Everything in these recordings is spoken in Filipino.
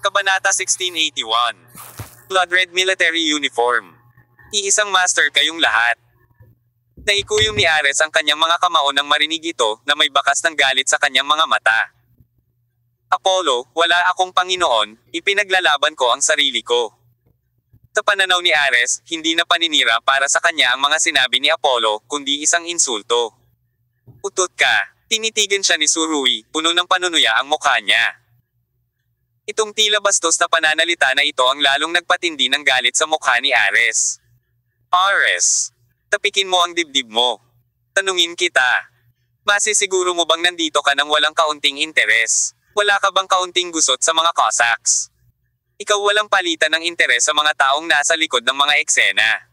Kabanata 1681. Blood Red Military Uniform. Iisang master kayong lahat. Naikuyom ni Ares ang kanyang mga kamao nang marinig ito na may bakas ng galit sa kanyang mga mata. Apollo, wala akong Panginoon, ipinaglalaban ko ang sarili ko. Sa pananaw ni Ares, hindi na paninira para sa kanya ang mga sinabi ni Apollo, kundi isang insulto. Utot ka, tinitigan siya ni Surui, puno ng panunuya ang mukha niya. Itong tila bastos na pananalita na ito ang lalong nagpatindi ng galit sa mukha ni Ares. Ares, tapikin mo ang dibdib mo. Tanungin kita. Masisiguro mo bang nandito ka nang walang kaunting interes? Wala ka bang kaunting gusot sa mga Cossacks? Ikaw walang palitan ng interes sa mga taong nasa likod ng mga eksena.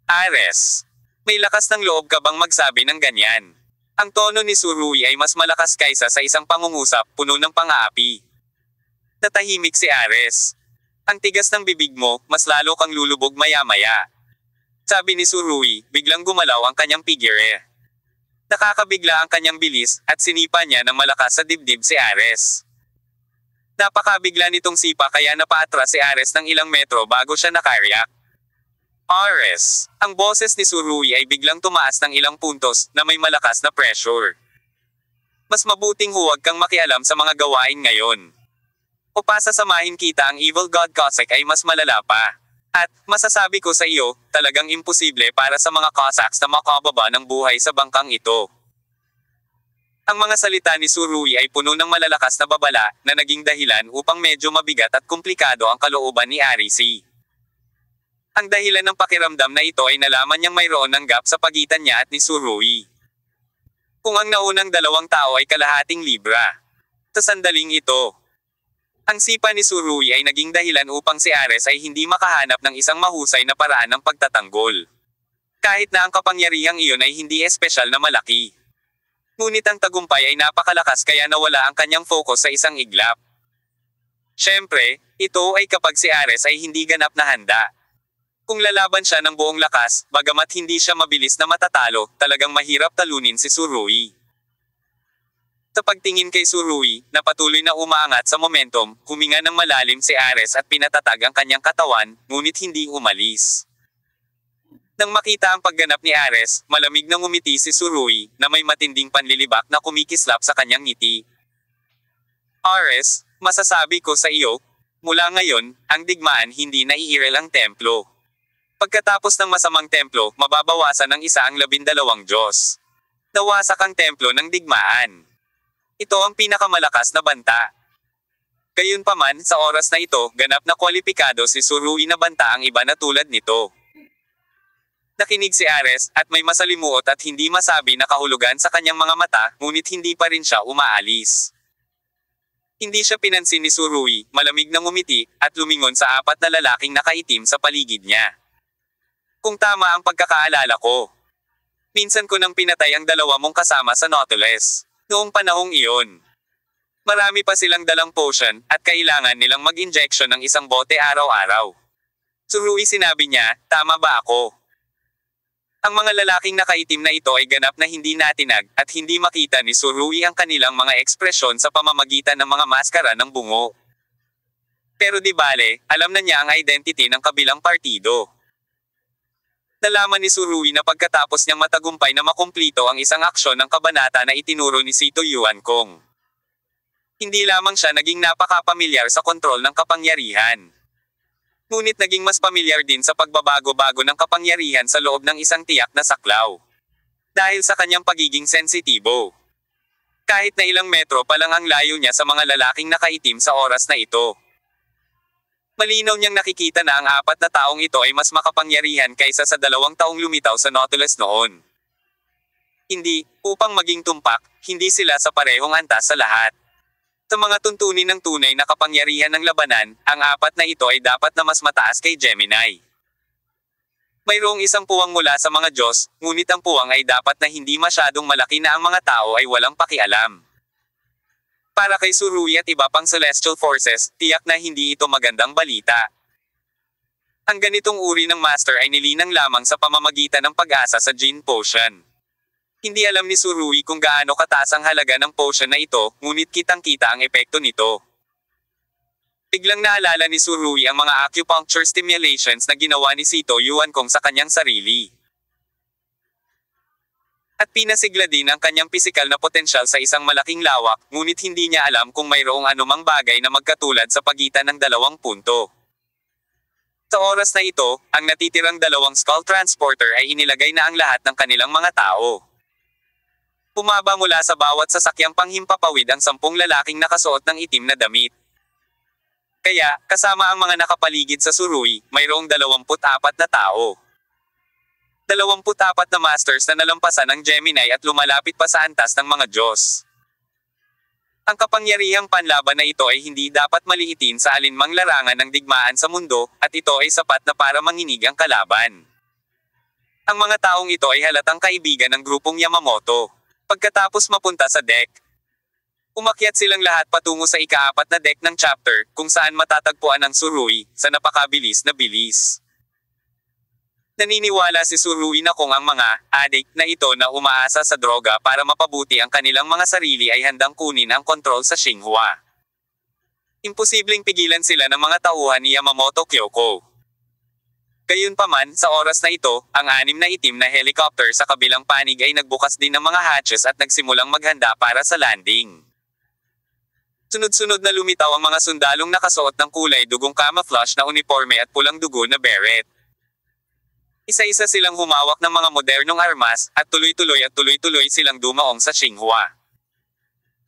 Ares, may lakas ng loob ka bang magsabi ng ganyan? Ang tono ni Surui ay mas malakas kaysa sa isang pangungusap puno ng pang-aapi. Natahimik si Ares. Ang tigas ng bibig mo, mas lalo kang lulubog maya-maya. Sabi ni Surui, biglang gumalaw ang kanyang figure. Nakakabigla ang kanyang bilis, at sinipa niya ng malakas sa dibdib si Ares. Napakabigla nitong sipa kaya napaatras si Ares ng ilang metro bago siya nakaryak. Ares, ang boses ni Surui ay biglang tumaas ng ilang puntos na may malakas na pressure. Mas mabuting huwag kang makialam sa mga gawain ngayon. O pasasamahin kita ang Evil God Cossack ay mas malala pa. At, masasabi ko sa iyo, talagang imposible para sa mga Cossacks na makababa ng buhay sa bangkang ito. Ang mga salita ni Surui ay puno ng malalakas na babala na naging dahilan upang medyo mabigat at komplikado ang kalooban ni Arisi. Ang dahilan ng pakiramdam na ito ay nalaman niyang mayroon ng gap sa pagitan niya at ni Surui. Kung ang naunang dalawang tao ay kalahating libra. Sa sandaling ito, ang sipa ni Surui ay naging dahilan upang si Ares ay hindi makahanap ng isang mahusay na paraan ng pagtatanggol. Kahit na ang kapangyarihang iyon ay hindi espesyal na malaki. Ngunit ang tagumpay ay napakalakas kaya nawala ang kanyang focus sa isang iglap. Siyempre, ito ay kapag si Ares ay hindi ganap na handa. Kung lalaban siya ng buong lakas, bagamat hindi siya mabilis na matatalo, talagang mahirap talunin si Surui. Sa pagtingin kay Surui, na patuloy na umaangat sa momentum, huminga ng malalim si Ares at pinatatag ang kanyang katawan, ngunit hindi umalis. Nang makita ang pagganap ni Ares, malamig na ngumiti si Surui, na may matinding panlilibak na kumikislap sa kanyang ngiti. Ares, masasabi ko sa iyo, mula ngayon, ang digmaan hindi na iirel ang templo. Pagkatapos ng masamang templo, mababawasan ng isa ang 12 Diyos. Nawasak ang templo ng digmaan. Ito ang pinakamalakas na banta. Gayunpaman, sa oras na ito, ganap na kwalipikado si Surui na banta ang iba na tulad nito. Nakinig si Ares, at may masalimuot at hindi masabi na kahulugan sa kanyang mga mata, ngunit hindi pa rin siya umaalis. Hindi siya pinansin ni Surui, malamig na ngumiti, at lumingon sa 4 na lalaking nakaitim sa paligid niya. Kung tama ang pagkakaalala ko, minsan ko nang pinatay ang 2 mong kasama sa Nautilus. Noong panahong iyon, marami pa silang dalang potion, at kailangan nilang mag-injection ng isang bote araw-araw. Surui, sinabi niya, tama ba ako? Ang mga lalaking nakaitim na ito ay ganap na hindi natinag, at hindi makita ni Surui ang kanilang mga ekspresyon sa pamamagitan ng mga maskara ng bungo. Pero di bale, alam na niya ang identity ng kabilang partido. Nalaman ni Surui na pagkatapos niyang matagumpay na makumplito ang isang aksyon ng kabanata na itinuro ni Sito Yuankong. Hindi lamang siya naging napakapamilyar sa kontrol ng kapangyarihan. Ngunit naging mas pamilyar din sa pagbabago-bago ng kapangyarihan sa loob ng isang tiyak na saklaw. Dahil sa kanyang pagiging sensitibo. Kahit na ilang metro pa lang ang layo niya sa mga lalaking nakaitim sa oras na ito. Malinaw niyang nakikita na ang 4 na taong ito ay mas makapangyarihan kaysa sa 2 taong lumitaw sa Nautilus noon. Hindi, upang maging tumpak, hindi sila sa parehong antas sa lahat. Sa mga tuntunin ng tunay na kapangyarihan ng labanan, ang 4 na ito ay dapat na mas mataas kay Gemini. Mayroong isang puwang mula sa mga Diyos, ngunit ang puwang ay dapat na hindi masyadong malaki na ang mga tao ay walang pakialam. Para kay Surui at iba pang celestial forces, tiyak na hindi ito magandang balita. Ang ganitong uri ng master ay nilinang lamang sa pamamagitan ng pag-asa sa Jin Potion. Hindi alam ni Surui kung gaano kataas ang halaga ng potion na ito, ngunit kitang-kita ang epekto nito. Biglang naalala ni Surui ang mga acupuncture stimulations na ginawa ni Sito Yuankong sa kanyang sarili. At pinasigla din ang kanyang pisikal na potensyal sa isang malaking lawak, ngunit hindi niya alam kung mayroong anumang bagay na magkatulad sa pagitan ng dalawang punto. Sa oras na ito, ang natitirang dalawang skull transporter ay inilagay na ang lahat ng kanilang mga tao. Pumaba mula sa bawat sasakyang panghimpapawid ang 10 lalaking nakasuot ng itim na damit. Kaya, kasama ang mga nakapaligid sa Surui, mayroong 24 na tao. 24 na masters na nalampasan ng Gemini at lumalapit pa sa antas ng mga Diyos. Ang kapangyarihang panlaban na ito ay hindi dapat maliitin sa alinmang larangan ng digmaan sa mundo, at ito ay sapat na para manginig ang kalaban. Ang mga taong ito ay halatang kaibigan ng grupong Yamamoto. Pagkatapos mapunta sa deck, umakyat silang lahat patungo sa ika-4 na deck ng chapter, kung saan matatagpuan ang Surui, sa napakabilis na bilis. Naniniwala si Surui na kung ang mga adik na ito na umaasa sa droga para mapabuti ang kanilang mga sarili ay handang kunin ang kontrol sa Xinhua. Imposibleng pigilan sila ng mga tauhan ni Yamamoto Kyoko. Gayunpaman, sa oras na ito, ang 6 na itim na helicopter sa kabilang panig ay nagbukas din ng mga hatches at nagsimulang maghanda para sa landing. Sunod-sunod na lumitaw ang mga sundalong nakasuot ng kulay dugong camouflage na uniforme at pulang dugo na beret. Isa-isa silang humawak ng mga modernong armas, at tuloy-tuloy silang dumaong sa Xinhua.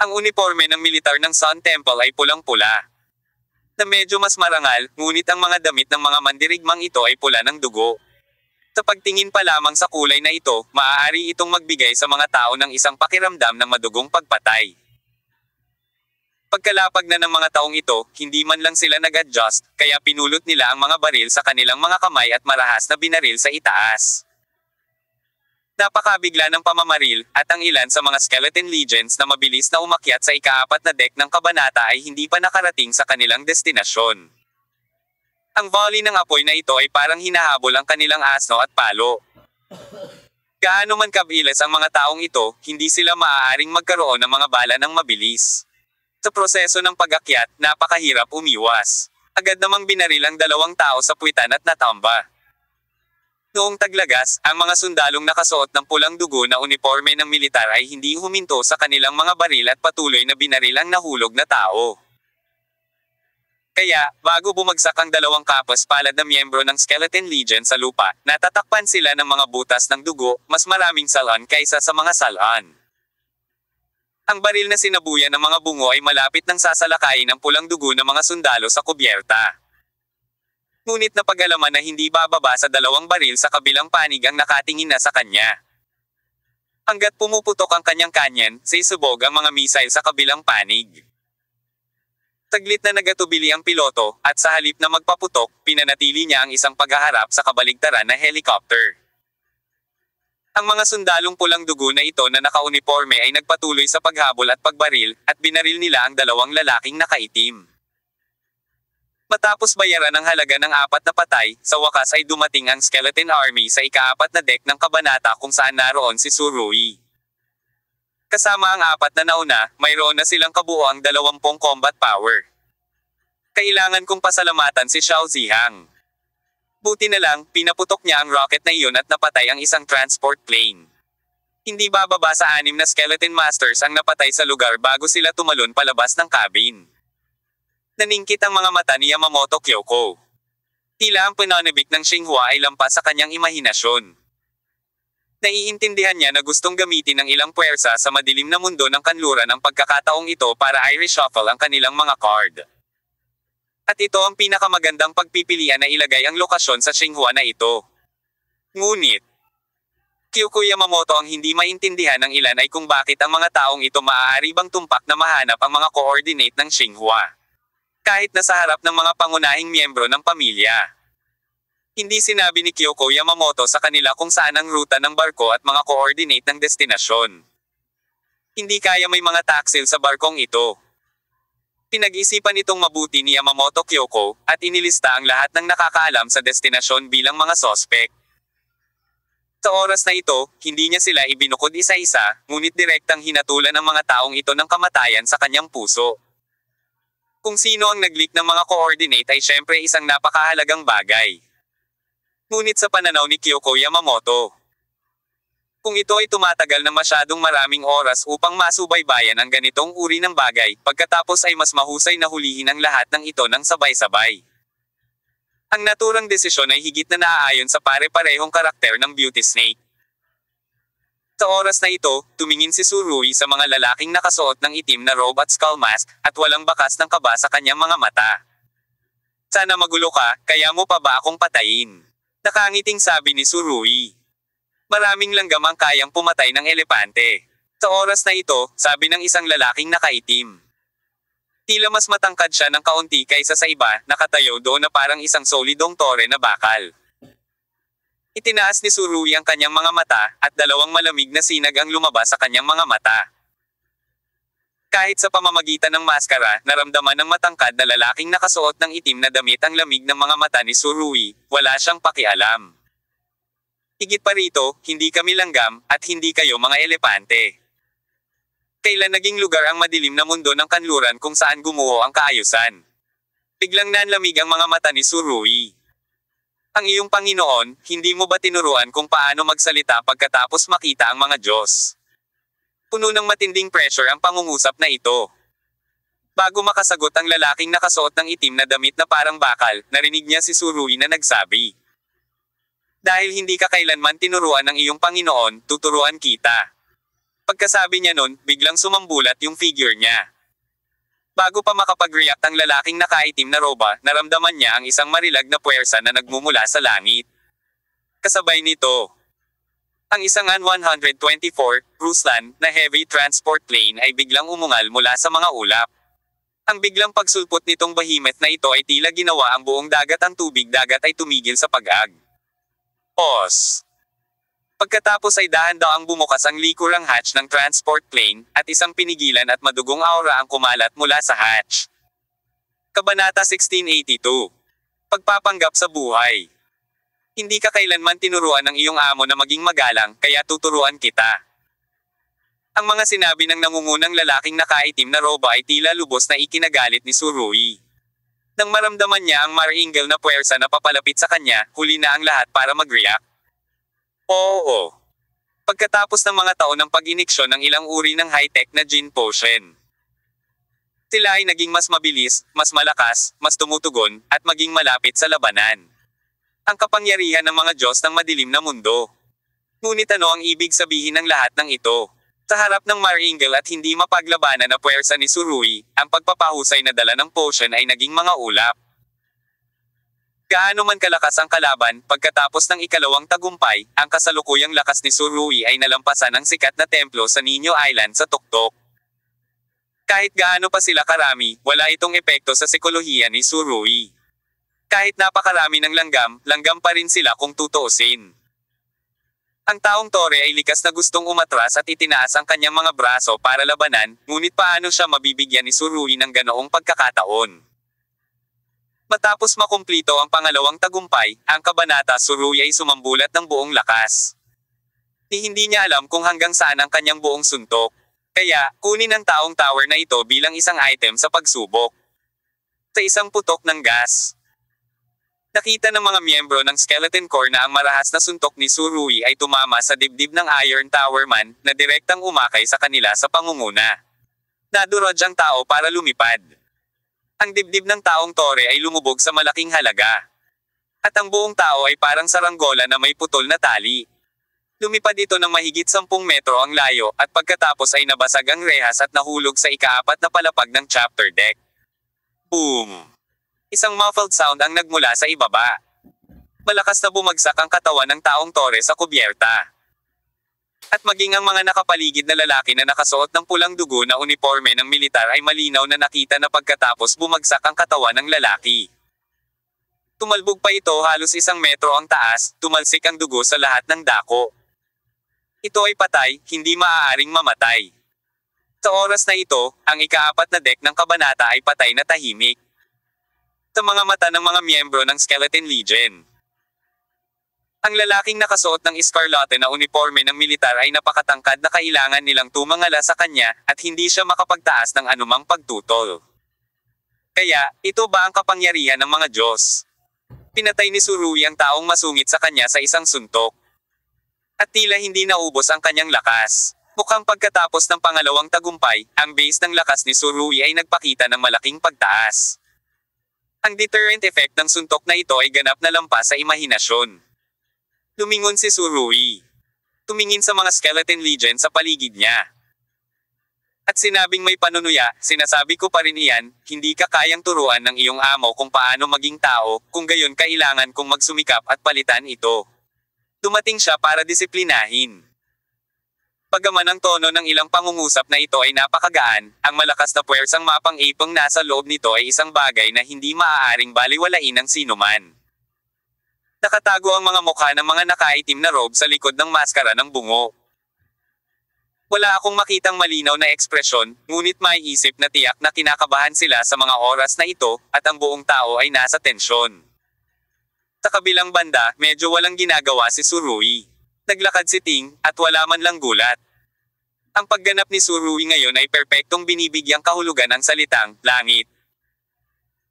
Ang uniforme ng militar ng Sun Temple ay pulang-pula, na medyo mas marangal, ngunit ang mga damit ng mga mandirigmang ito ay pula ng dugo. Sa pagtingin pa lamang sa kulay na ito, maaari itong magbigay sa mga tao ng isang pakiramdam ng madugong pagpatay. Pagkalapag na ng mga taong ito, hindi man lang sila nag-adjust, kaya pinulot nila ang mga baril sa kanilang mga kamay at marahas na binaril sa itaas. Napakabigla ng pamamaril, at ang ilan sa mga skeleton legions na mabilis na umakyat sa ika-4 na deck ng kabanata ay hindi pa nakarating sa kanilang destinasyon. Ang volley ng apoy na ito ay parang hinahabol ang kanilang asno at palo. Gaano man kabilas ang mga taong ito, hindi sila maaaring magkaroon ng mga bala ng mabilis. Sa proseso ng pag-akyat, napakahirap umiwas. Agad namang binaril ang 2 tao sa puwitan at natamba. Noong taglagas, ang mga sundalong nakasuot ng pulang dugo na uniforme ng militar ay hindi huminto sa kanilang mga baril at patuloy na binaril ang nahulog na tao. Kaya, bago bumagsak ang 2 kapas-palad na miyembro ng Skeleton Legion sa lupa, natatakpan sila ng mga butas ng dugo, mas maraming salon kaysa sa mga salon. Ang baril na sinabuyan ng mga bungo ay malapit nang sasalakayin ang pulang dugo ng mga sundalo sa kubyerta. Ngunit napag-alaman na hindi bababa sa 2 baril sa kabilang panig ang nakatingin na sa kanya. Hanggat pumuputok ang kanyang kanyan, sisubog ang mga misail sa kabilang panig. Saglit na nagatubili ang piloto, at sa halip na magpaputok, pinanatili niya ang isang paghaharap sa kabaligtaran na helicopter. Ang mga sundalong pulang dugo na ito na naka-uniforme ay nagpatuloy sa paghabol at pagbaril, at binaril nila ang 2 lalaking nakaitim. Matapos bayaran ang halaga ng 4 na patay, sa wakas ay dumating ang Skeleton Army sa ika-4 na deck ng kabanata kung saan naroon si Surui. Kasama ang 4 na nauna, mayroon na silang kabuoang 20 combat power. Kailangan kong pasalamatan si Xiao Zihang. Buti na lang, pinaputok niya ang rocket na iyon at napatay ang isang transport plane. Hindi bababa sa 6 na Skeleton Masters ang napatay sa lugar bago sila tumalon palabas ng cabin. Naningkit ang mga mata ni Yamamoto Kyoko. Tila ang pananabik ng Xinhua ay lampas sa kanyang imahinasyon. Naiintindihan niya na gustong gamitin ng ilang puwersa sa madilim na mundo ng kanluran ang pagkakataong ito para i-reshuffle ang kanilang mga card. At ito ang pinakamagandang pagpipilian na ilagay ang lokasyon sa Xinhua na ito. Ngunit, Kyoko Yamamoto ang hindi maintindihan ng ilan ay kung bakit ang mga taong ito maaari bang tumpak na mahanap ang mga coordinate ng Xinhua. Kahit na sa harap ng mga pangunahing miyembro ng pamilya. Hindi sinabi ni Kyoko Yamamoto sa kanila kung saan ang ruta ng barko at mga coordinate ng destinasyon. Hindi kaya may mga taksil sa barkong ito. Pinag-isipan itong mabuti ni Yamamoto Kyoko, at inilista ang lahat ng nakakaalam sa destinasyon bilang mga sospek. Sa oras na ito, hindi niya sila ibinukod isa-isa, ngunit direktang hinatulan ang mga taong ito ng kamatayan sa kanyang puso. Kung sino ang nag-leak ng mga coordinate ay syempre isang napakahalagang bagay. Ngunit sa pananaw ni Kyoko Yamamoto, kung ito ay tumatagal na masyadong maraming oras upang masubaybayan ang ganitong uri ng bagay, pagkatapos ay mas mahusay na hulihin ang lahat ng ito ng sabay-sabay. Ang naturang desisyon ay higit na naaayon sa pare-parehong karakter ng Beauty Snake. Sa oras na ito, tumingin si Tsurui sa mga lalaking nakasuot ng itim na robe at skull mask, at walang bakas ng kaba sa kanyang mga mata. Sana magulo ka, kaya mo pa ba akong patayin? Nakangiting sabi ni Tsurui. Maraming langgam ang kayang pumatay ng elepante. Sa oras na ito, sabi ng isang lalaking nakaitim. Tila mas matangkad siya ng kaunti kaysa sa iba, nakatayo doon na parang isang solidong tore na bakal. Itinaas ni Tsurui ang kanyang mga mata, at dalawang malamig na sinag ang lumabas sa kanyang mga mata. Kahit sa pamamagitan ng maskara, naramdaman ng matangkad na lalaking nakasuot ng itim na damit ang lamig ng mga mata ni Tsurui, wala siyang pakialam. Higit pa rito, hindi kami langgam, at hindi kayo mga elepante. Kailan naging lugar ang madilim na mundo ng kanluran kung saan gumuho ang kaayusan? Biglang nanlamig ang mga mata ni Tsurui. Ang iyong Panginoon, hindi mo ba tinuruan kung paano magsalita pagkatapos makita ang mga Diyos? Puno ng matinding pressure ang pangungusap na ito. Bago makasagot ang lalaking nakasuot ng itim na damit na parang bakal, narinig niya si Tsurui na nagsabi. Dahil hindi ka kailanman tinuruan ng iyong Panginoon, tuturuan kita. Pagkasabi niya nun, biglang sumambulat yung figure niya. Bago pa makapag-react ang lalaking nakaitim na roba, naramdaman niya ang isang marilag na puwersa na nagmumula sa langit. Kasabay nito, ang isang An-124, Ruslan, na heavy transport plane ay biglang umungal mula sa mga ulap. Ang biglang pagsulpot nitong behemoth na ito ay tila ginawa ang buong dagat ang tubig dagat ay tumigil sa pag-ag. Os. Pagkatapos ay dahan-daang bumukas ang likurang hatch ng transport plane, at isang pinigilan at madugong aura ang kumalat mula sa hatch. Kabanata 1682. Pagpapanggap sa buhay. Hindi ka kailanman tinuruan ng iyong amo na maging magalang, kaya tuturuan kita. Ang mga sinabi ng nangungunang lalaking nakaitim na roba ay tila lubos na ikinagalit ni Tsurui. Nang maramdaman niya ang maringal na puwersa na papalapit sa kanya, huli na ang lahat para mag-react. Oo. Pagkatapos ng mga taon ng pag-iniksyon ng ilang uri ng high-tech na Jin Potion, sila ay naging mas mabilis, mas malakas, mas tumutugon, at maging malapit sa labanan. Ang kapangyarihan ng mga Diyos ng madilim na mundo. Ngunit ano ang ibig sabihin ng lahat ng ito? Sa harap ng maringal at hindi mapaglabanan na puwersa ni Tsurui, ang pagpapahusay na dala ng potion ay naging mga ulap. Gaano man kalakas ang kalaban, pagkatapos ng ikalawang tagumpay, ang kasalukuyang lakas ni Tsurui ay nalampasan ang sikat na templo sa Nino Island sa tuktok. Kahit gaano pa sila karami, wala itong epekto sa psikolohiya ni Tsurui. Kahit napakarami ng langgam, langgam pa rin sila kung tutuusin. Ang taong tore ay likas na gustong umatras at itinaas ang kanyang mga braso para labanan, ngunit paano siya mabibigyan ni Tsurui ng ganoong pagkakataon? Matapos makumplito ang pangalawang tagumpay, ang kabanata Tsurui ay sumambulat ng buong lakas. Hindi niya alam kung hanggang saan ang kanyang buong suntok. Kaya, kunin ang taong tower na ito bilang isang item sa pagsubok. Sa isang putok ng gas. Nakita ng mga miyembro ng Skeleton Corps na ang marahas na suntok ni Tsurui ay tumama sa dibdib ng Iron Tower Man, na direktang umakay sa kanila sa pangunguna. Nadurog ang tao para lumipad. Ang dibdib ng taong tore ay lumubog sa malaking halaga. At ang buong tao ay parang saranggola na may putol na tali. Lumipad ito ng mahigit 10 metro ang layo, at pagkatapos ay nabasag ang rehas at nahulog sa ika-4 na palapag ng chapter deck. Boom! Isang muffled sound ang nagmula sa ibaba. Malakas na bumagsak ang katawan ng taong tore sa kubyerta. At maging ang mga nakapaligid na lalaki na nakasuot ng pulang dugo na uniforme ng militar ay malinaw na nakita na pagkatapos bumagsak ang katawan ng lalaki. Tumalbog pa ito halos 1 metro ang taas, tumalsik ang dugo sa lahat ng dako. Ito ay patay, hindi maaaring mamatay. Sa oras na ito, ang ika-4 na deck ng kabanata ay patay na tahimik. Sa mga mata ng mga miyembro ng Skeleton Legion. Ang lalaking nakasuot ng escarlate na uniforme ng militar ay napakatangkad na kailangan nilang tumangala sa kanya, at hindi siya makapagtaas ng anumang pagtutol. Kaya, ito ba ang kapangyarihan ng mga Diyos? Pinatay ni Surui ang taong masungit sa kanya sa isang suntok. At tila hindi naubos ang kanyang lakas. Mukhang pagkatapos ng pangalawang tagumpay, ang base ng lakas ni Surui ay nagpakita ng malaking pagtaas. Ang deterrent effect ng suntok na ito ay ganap na lampas sa imahinasyon. Lumingon si Surui. Tumingin sa mga skeleton legion sa paligid niya. At sinabing may panunuya, sinasabi ko pa rin iyan, hindi ka kayang turuan ng iyong amo kung paano maging tao, kung gayon kailangan kong magsumikap at palitan ito. Dumating siya para disiplinahin. Pagaman ang tono ng ilang pangungusap na ito ay napakagaan, ang malakas na puwersang mapang-ipang nasa loob nito ay isang bagay na hindi maaaring baliwalain ng sinuman. Nakatago ang mga mukha ng mga nakaitim na robe sa likod ng maskara ng bungo. Wala akong makitang malinaw na ekspresyon, ngunit maiisip na tiyak na kinakabahan sila sa mga oras na ito, at ang buong tao ay nasa tensyon. Sa kabilang banda, medyo walang ginagawa si Surui. Naglakad si Ting, at wala man lang gulat. Ang pagganap ni Surui ngayon ay perpektong binibigyang kahulugan ang salitang, langit.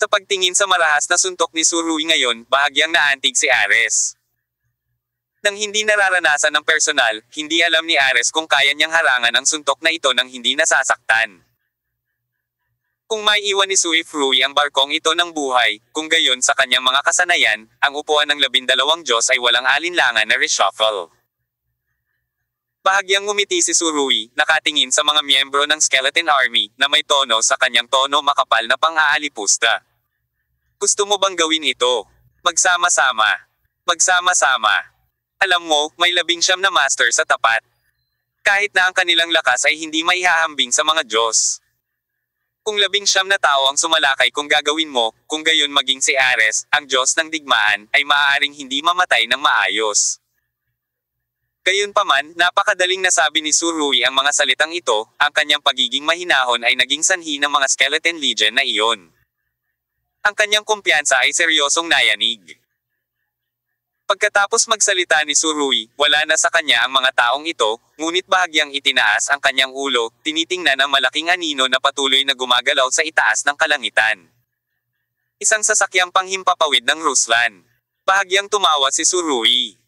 Sa pagtingin sa marahas na suntok ni Surui ngayon, bahagyang naantig si Ares. Nang hindi nararanasan ng personal, hindi alam ni Ares kung kaya niyang harangan ang suntok na ito nang hindi nasasaktan. Kung may iwan ni Suifrui ang barkong ito ng buhay, kung gayon sa kanyang mga kasanayan, ang upuan ng 12 Diyos ay walang alinlangan na reshuffle. Bahagyang ngumiti si Surui, nakatingin sa mga miyembro ng Skeleton Army, na may tono sa kanyang tono makapal na pang-aalipusta. Gusto mo bang gawin ito? Magsama-sama. Magsama-sama. Alam mo, may 19 na master sa tapat. Kahit na ang kanilang lakas ay hindi maihahambing sa mga Diyos. Kung 19 na tao ang sumalakay kung gagawin mo, kung gayon maging si Ares, ang Diyos ng digmaan, ay maaaring hindi mamatay ng maayos. Gayunpaman, napakadaling nasabi ni Surui ang mga salitang ito, ang kanyang pagiging mahinahon ay naging sanhi ng mga skeleton legion na iyon. Ang kanyang kumpiyansa ay seryosong nayanig. Pagkatapos magsalita ni Surui, wala na sa kanya ang mga taong ito, ngunit bahagyang itinaas ang kanyang ulo, tinitingnan ang malaking anino na patuloy na gumagalaw sa itaas ng kalangitan. Isang sasakyang panghimpapawid ng Ruslan. Bahagyang tumawa si Surui.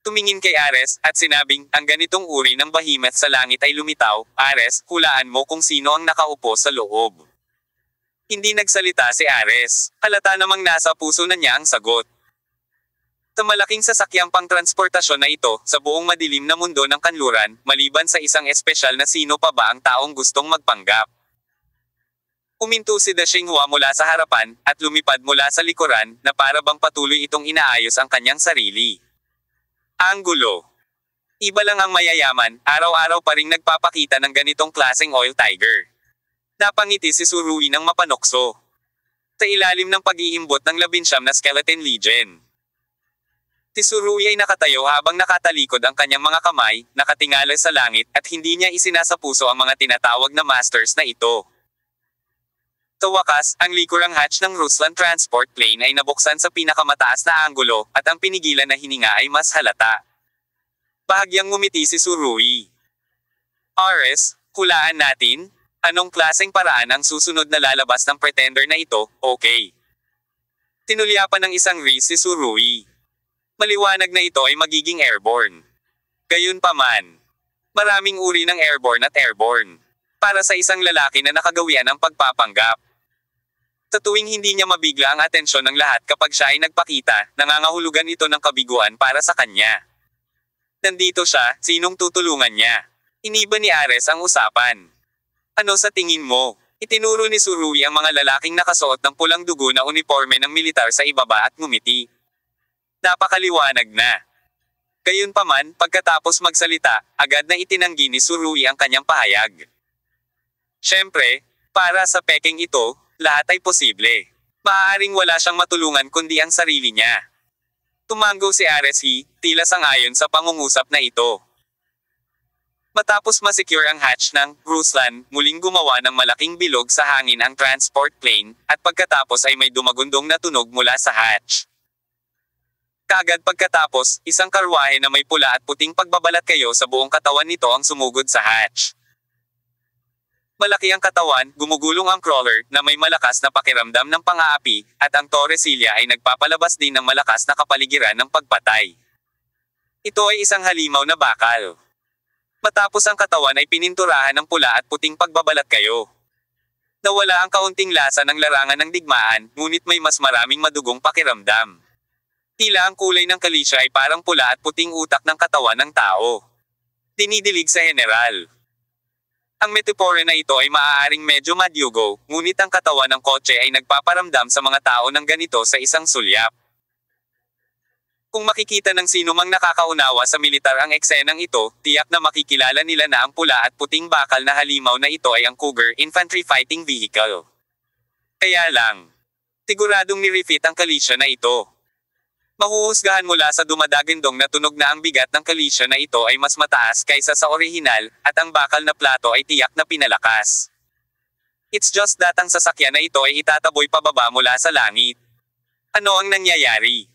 Tumingin kay Ares, at sinabing, ang ganitong uri ng behemoth sa langit ay lumitaw. Ares, hulaan mo kung sino ang nakaupo sa loob. Hindi nagsalita si Ares. Halata namang nasa puso na niya ang sagot. Sa malaking sasakyang pangtransportasyon na ito, sa buong madilim na mundo ng kanluran, maliban sa isang espesyal na sino pa ba ang taong gustong magpanggap. Uminto si Da Xinghua mula sa harapan, at lumipad mula sa likuran, na para bang patuloy itong inaayos ang kanyang sarili. Anggulo. Iba lang ang mayayaman, araw-araw pa ring nagpapakita ng ganitong klaseng oil tiger. Napangiti si Surui ng mapanokso. Sa ilalim ng pag-iimbot ng 19 na skeleton legion. Si Surui ay nakatayo habang nakatalikod ang kanyang mga kamay, nakatingala sa langit, at hindi niya isinasapuso ang mga tinatawag na masters na ito. Sa wakas, ang likurang hatch ng Ruslan transport plane ay nabuksan sa pinakamataas na anggulo, at ang pinigilan na hininga ay mas halata. Bahagyang ngumiti si Surui. Ares, hulaan natin? Anong klaseng paraan ang susunod na lalabas ng pretender na ito? Okay. Tinulyapan ng isang wrist si Surui. Maliwanag na ito ay magiging airborne. Gayunpaman, maraming uri ng airborne at airborne. Para sa isang lalaki na nakagawian ng pagpapanggap. Sa tuwing hindi niya mabigla ang atensyon ng lahat kapag siya ay nagpakita, nangangahulugan ito ng kabiguan para sa kanya. Nandito siya, sinong tutulungan niya? Iniba ni Ares ang usapan. Ano sa tingin mo? Itinuro ni Surui ang mga lalaking nakasuot ng pulang dugo na uniforme ng militar sa ibaba at ngumiti. Napakaliwanag na. Gayunpaman, pagkatapos magsalita, agad na itinanggi ni Surui ang kanyang pahayag. Siyempre, para sa peking ito, lahat ay posible. Maaaring wala siyang matulungan kundi ang sarili niya. Tumanggo si Ares tila sang-ayon sa pangungusap na ito. Matapos masecure ang hatch ng Ruslan, muling gumawa ng malaking bilog sa hangin ang transport plane, at pagkatapos ay may dumagundong na tunog mula sa hatch. Kaagad pagkatapos, isang karwahe na may pula at puting pagbabalat kayo sa buong katawan nito ang sumugod sa hatch. Malaki ang katawan, gumugulong ang crawler, na may malakas na pakiramdam ng pang-aapi, at ang Torrecilla ay nagpapalabas din ng malakas na kapaligiran ng pagpatay. Ito ay isang halimaw na bakal. Matapos ang katawan ay pininturahan ng pula at puting pagbabalat kayo. Nawala ang kaunting lasa ng larangan ng digmaan, ngunit may mas maraming madugong pakiramdam. Tila ang kulay ng kalisya ay parang pula at puting utak ng katawan ng tao. Dinidilig sa general. Ang metapore na ito ay maaaring medyo madyugo, ngunit ang katawan ng kotse ay nagpaparamdam sa mga tao ng ganito sa isang sulyap. Kung makikita ng sino mang nakakaunawa sa militar ang eksenang ito, tiyak na makikilala nila na ang pula at puting bakal na halimaw na ito ay ang Cougar Infantry Fighting Vehicle. Kaya lang, siguradong nirefit ang kalisya na ito. Mahuhusgahan mula sa dumadagindong na tunog na ang bigat ng kalisya na ito ay mas mataas kaysa sa orihinal, at ang bakal na plato ay tiyak na pinalakas. It's just that ang sasakyan na ito ay itataboy pababa mula sa langit. Ano ang nangyayari?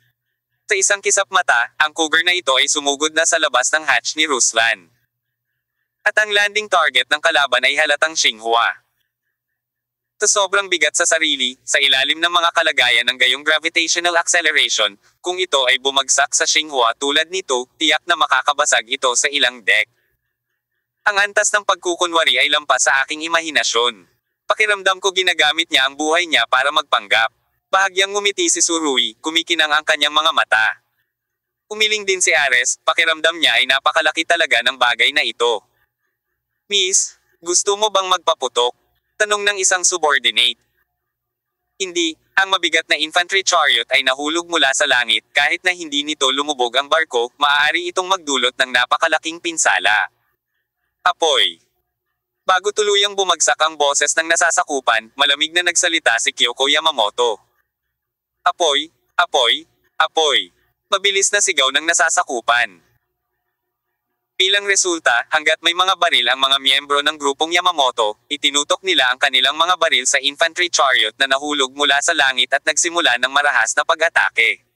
Sa isang kisap mata, ang Cougar na ito ay sumugod na sa labas ng hatch ni Ruslan. At ang landing target ng kalaban ay halatang Xinhua. Sa sobrang bigat sa sarili, sa ilalim ng mga kalagayan ng gayong gravitational acceleration, kung ito ay bumagsak sa Xinhua tulad nito, tiyak na makakabasag ito sa ilang deck. Ang antas ng pagkukunwari ay lampas sa aking imahinasyon. Pakiramdam ko ginagamit niya ang buhay niya para magpanggap. Bahagyang ngumiti si Tsurui, kumikinang ang kanyang mga mata. Umiling din si Ares, pakiramdam niya ay napakalaki talaga ng bagay na ito. Miss, gusto mo bang magpaputok? Tanong ng isang subordinate. Hindi, ang mabigat na infantry chariot ay nahulog mula sa langit, kahit na hindi nito lumubog ang barko, maaari itong magdulot ng napakalaking pinsala. Apoy. Bago tuluyang bumagsak ang boses ng nasasakupan, malamig na nagsalita si Kyoko Yamamoto. Apoy, apoy, apoy. Mabilis na sigaw ng nasasakupan. Bilang resulta, hanggat may mga baril ang mga miyembro ng grupong Yamamoto, itinutok nila ang kanilang mga baril sa infantry chariot na nahulog mula sa langit at nagsimula ng marahas na pag-atake.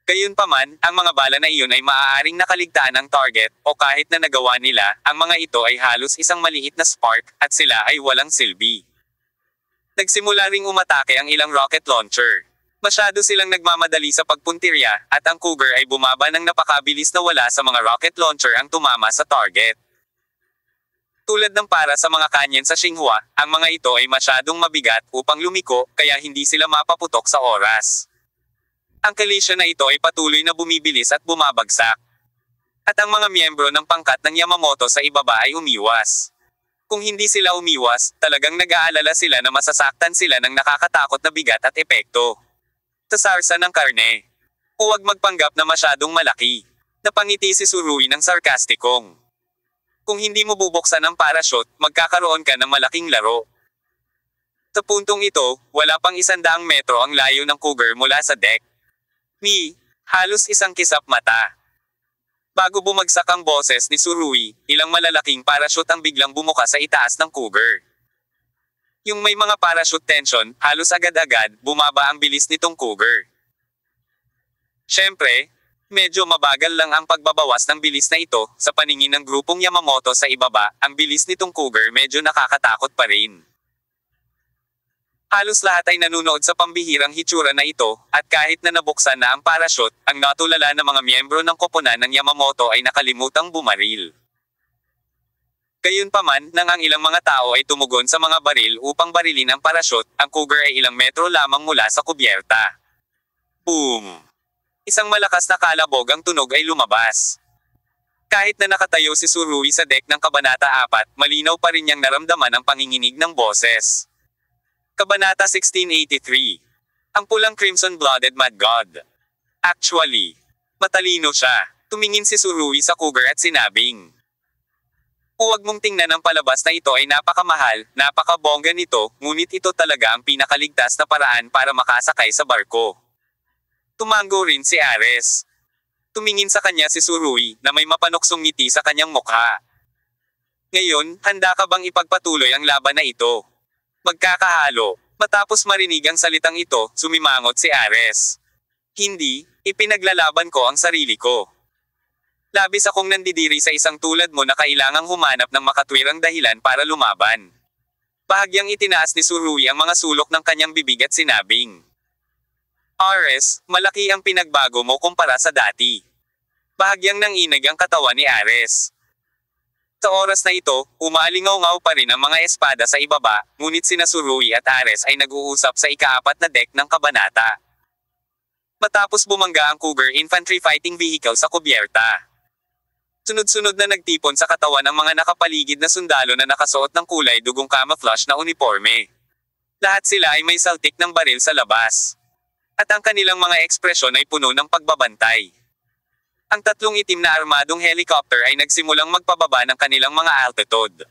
Gayunpaman, ang mga bala na iyon ay maaaring nakaligtaan ng target, o kahit na nagawa nila, ang mga ito ay halos isang maliit na spark, at sila ay walang silbi. Nagsimula ring umatake ang ilang rocket launcher. Masyado silang nagmamadali sa pagpuntirya, at ang Cougar ay bumaba ng napakabilis na wala sa mga rocket launcher ang tumama sa target. Tulad ng para sa mga kanyen sa Xinhua, ang mga ito ay masyadong mabigat upang lumiko, kaya hindi sila mapaputok sa oras. Ang kalisya na ito ay patuloy na bumibilis at bumabagsak. At ang mga miyembro ng pangkat ng Yamamoto sa ibaba ay umiwas. Kung hindi sila umiwas, talagang nag-aalala sila na masasaktan sila ng nakakatakot na bigat at epekto. Tasarsa ng karne. Huwag magpanggap na masyadong malaki. Napangiti si Tsurui ng sarkastikong. Kung hindi mo bubuksan ang parachute, magkakaroon ka ng malaking laro. Sa puntong ito, wala pang 100 metro ang layo ng Cougar mula sa deck. Halos isang kisap mata. Bago bumagsak ang boses ni Tsurui, ilang malalaking parachute ang biglang bumuka sa itaas ng Cougar. Yung may mga parachute tension, halos agad-agad, bumaba ang bilis nitong Cougar. Siyempre, medyo mabagal lang ang pagbabawas ng bilis na ito, sa paningin ng grupong Yamamoto sa ibaba, ang bilis nitong Cougar medyo nakakatakot pa rin. Halos lahat ay nanunood sa pambihirang hitsura na ito, at kahit na nabuksan na ang parachute, ang natulala ng mga miyembro ng koponan ng Yamamoto ay nakalimutang bumaril. Gayunpaman, nang ang ilang mga tao ay tumugon sa mga baril upang barilin ang parachute, ang Cougar ay ilang metro lamang mula sa kubyerta. Boom! Isang malakas na kalabog ang tunog ay lumabas. Kahit na nakatayo si Tsurui sa deck ng Kabanata 4, malinaw pa rin niyang naramdaman ang panginginig ng boses. Kabanata 1683. Ang pulang crimson-blooded mad god. Actually, matalino siya. Tumingin si Tsurui sa Cougar at sinabing, huwag mong tingnan ang palabas na ito ay napakamahal, napakabongga nito, ngunit ito talaga ang pinakaligtas na paraan para makasakay sa barko. Tumango rin si Ares. Tumingin sa kanya si Tsurui, na may mapanuksong ngiti sa kanyang mukha. Ngayon, handa ka bang ipagpatuloy ang laban na ito? Magkakahalo. Matapos marinig ang salitang ito, sumimangot si Ares. Hindi, ipinaglalaban ko ang sarili ko. Labis akong nandidiri sa isang tulad mo na kailangang humanap ng makatwirang dahilan para lumaban. Bahagyang itinaas ni Tsurugi ang mga sulok ng kanyang bibig at sinabing, Ares, malaki ang pinagbago mo kumpara sa dati. Bahagyang nanginig ang katawan ni Ares. Sa oras na ito, umalingaw-ngaw pa rin ang mga espada sa ibaba, ngunit sina Tsurugi at Ares ay nag-uusap sa ika-4 na deck ng kabanata. Matapos bumangga ang Cougar Infantry Fighting Vehicle sa kubyerta. Sunod-sunod na nagtipon sa katawan ang mga nakapaligid na sundalo na nakasuot ng kulay dugong camouflage na uniforme. Lahat sila ay may saltik ng baril sa labas. At ang kanilang mga ekspresyon ay puno ng pagbabantay. Ang 3 itim na armadong helicopter ay nagsimulang magpababa ng kanilang mga altitude.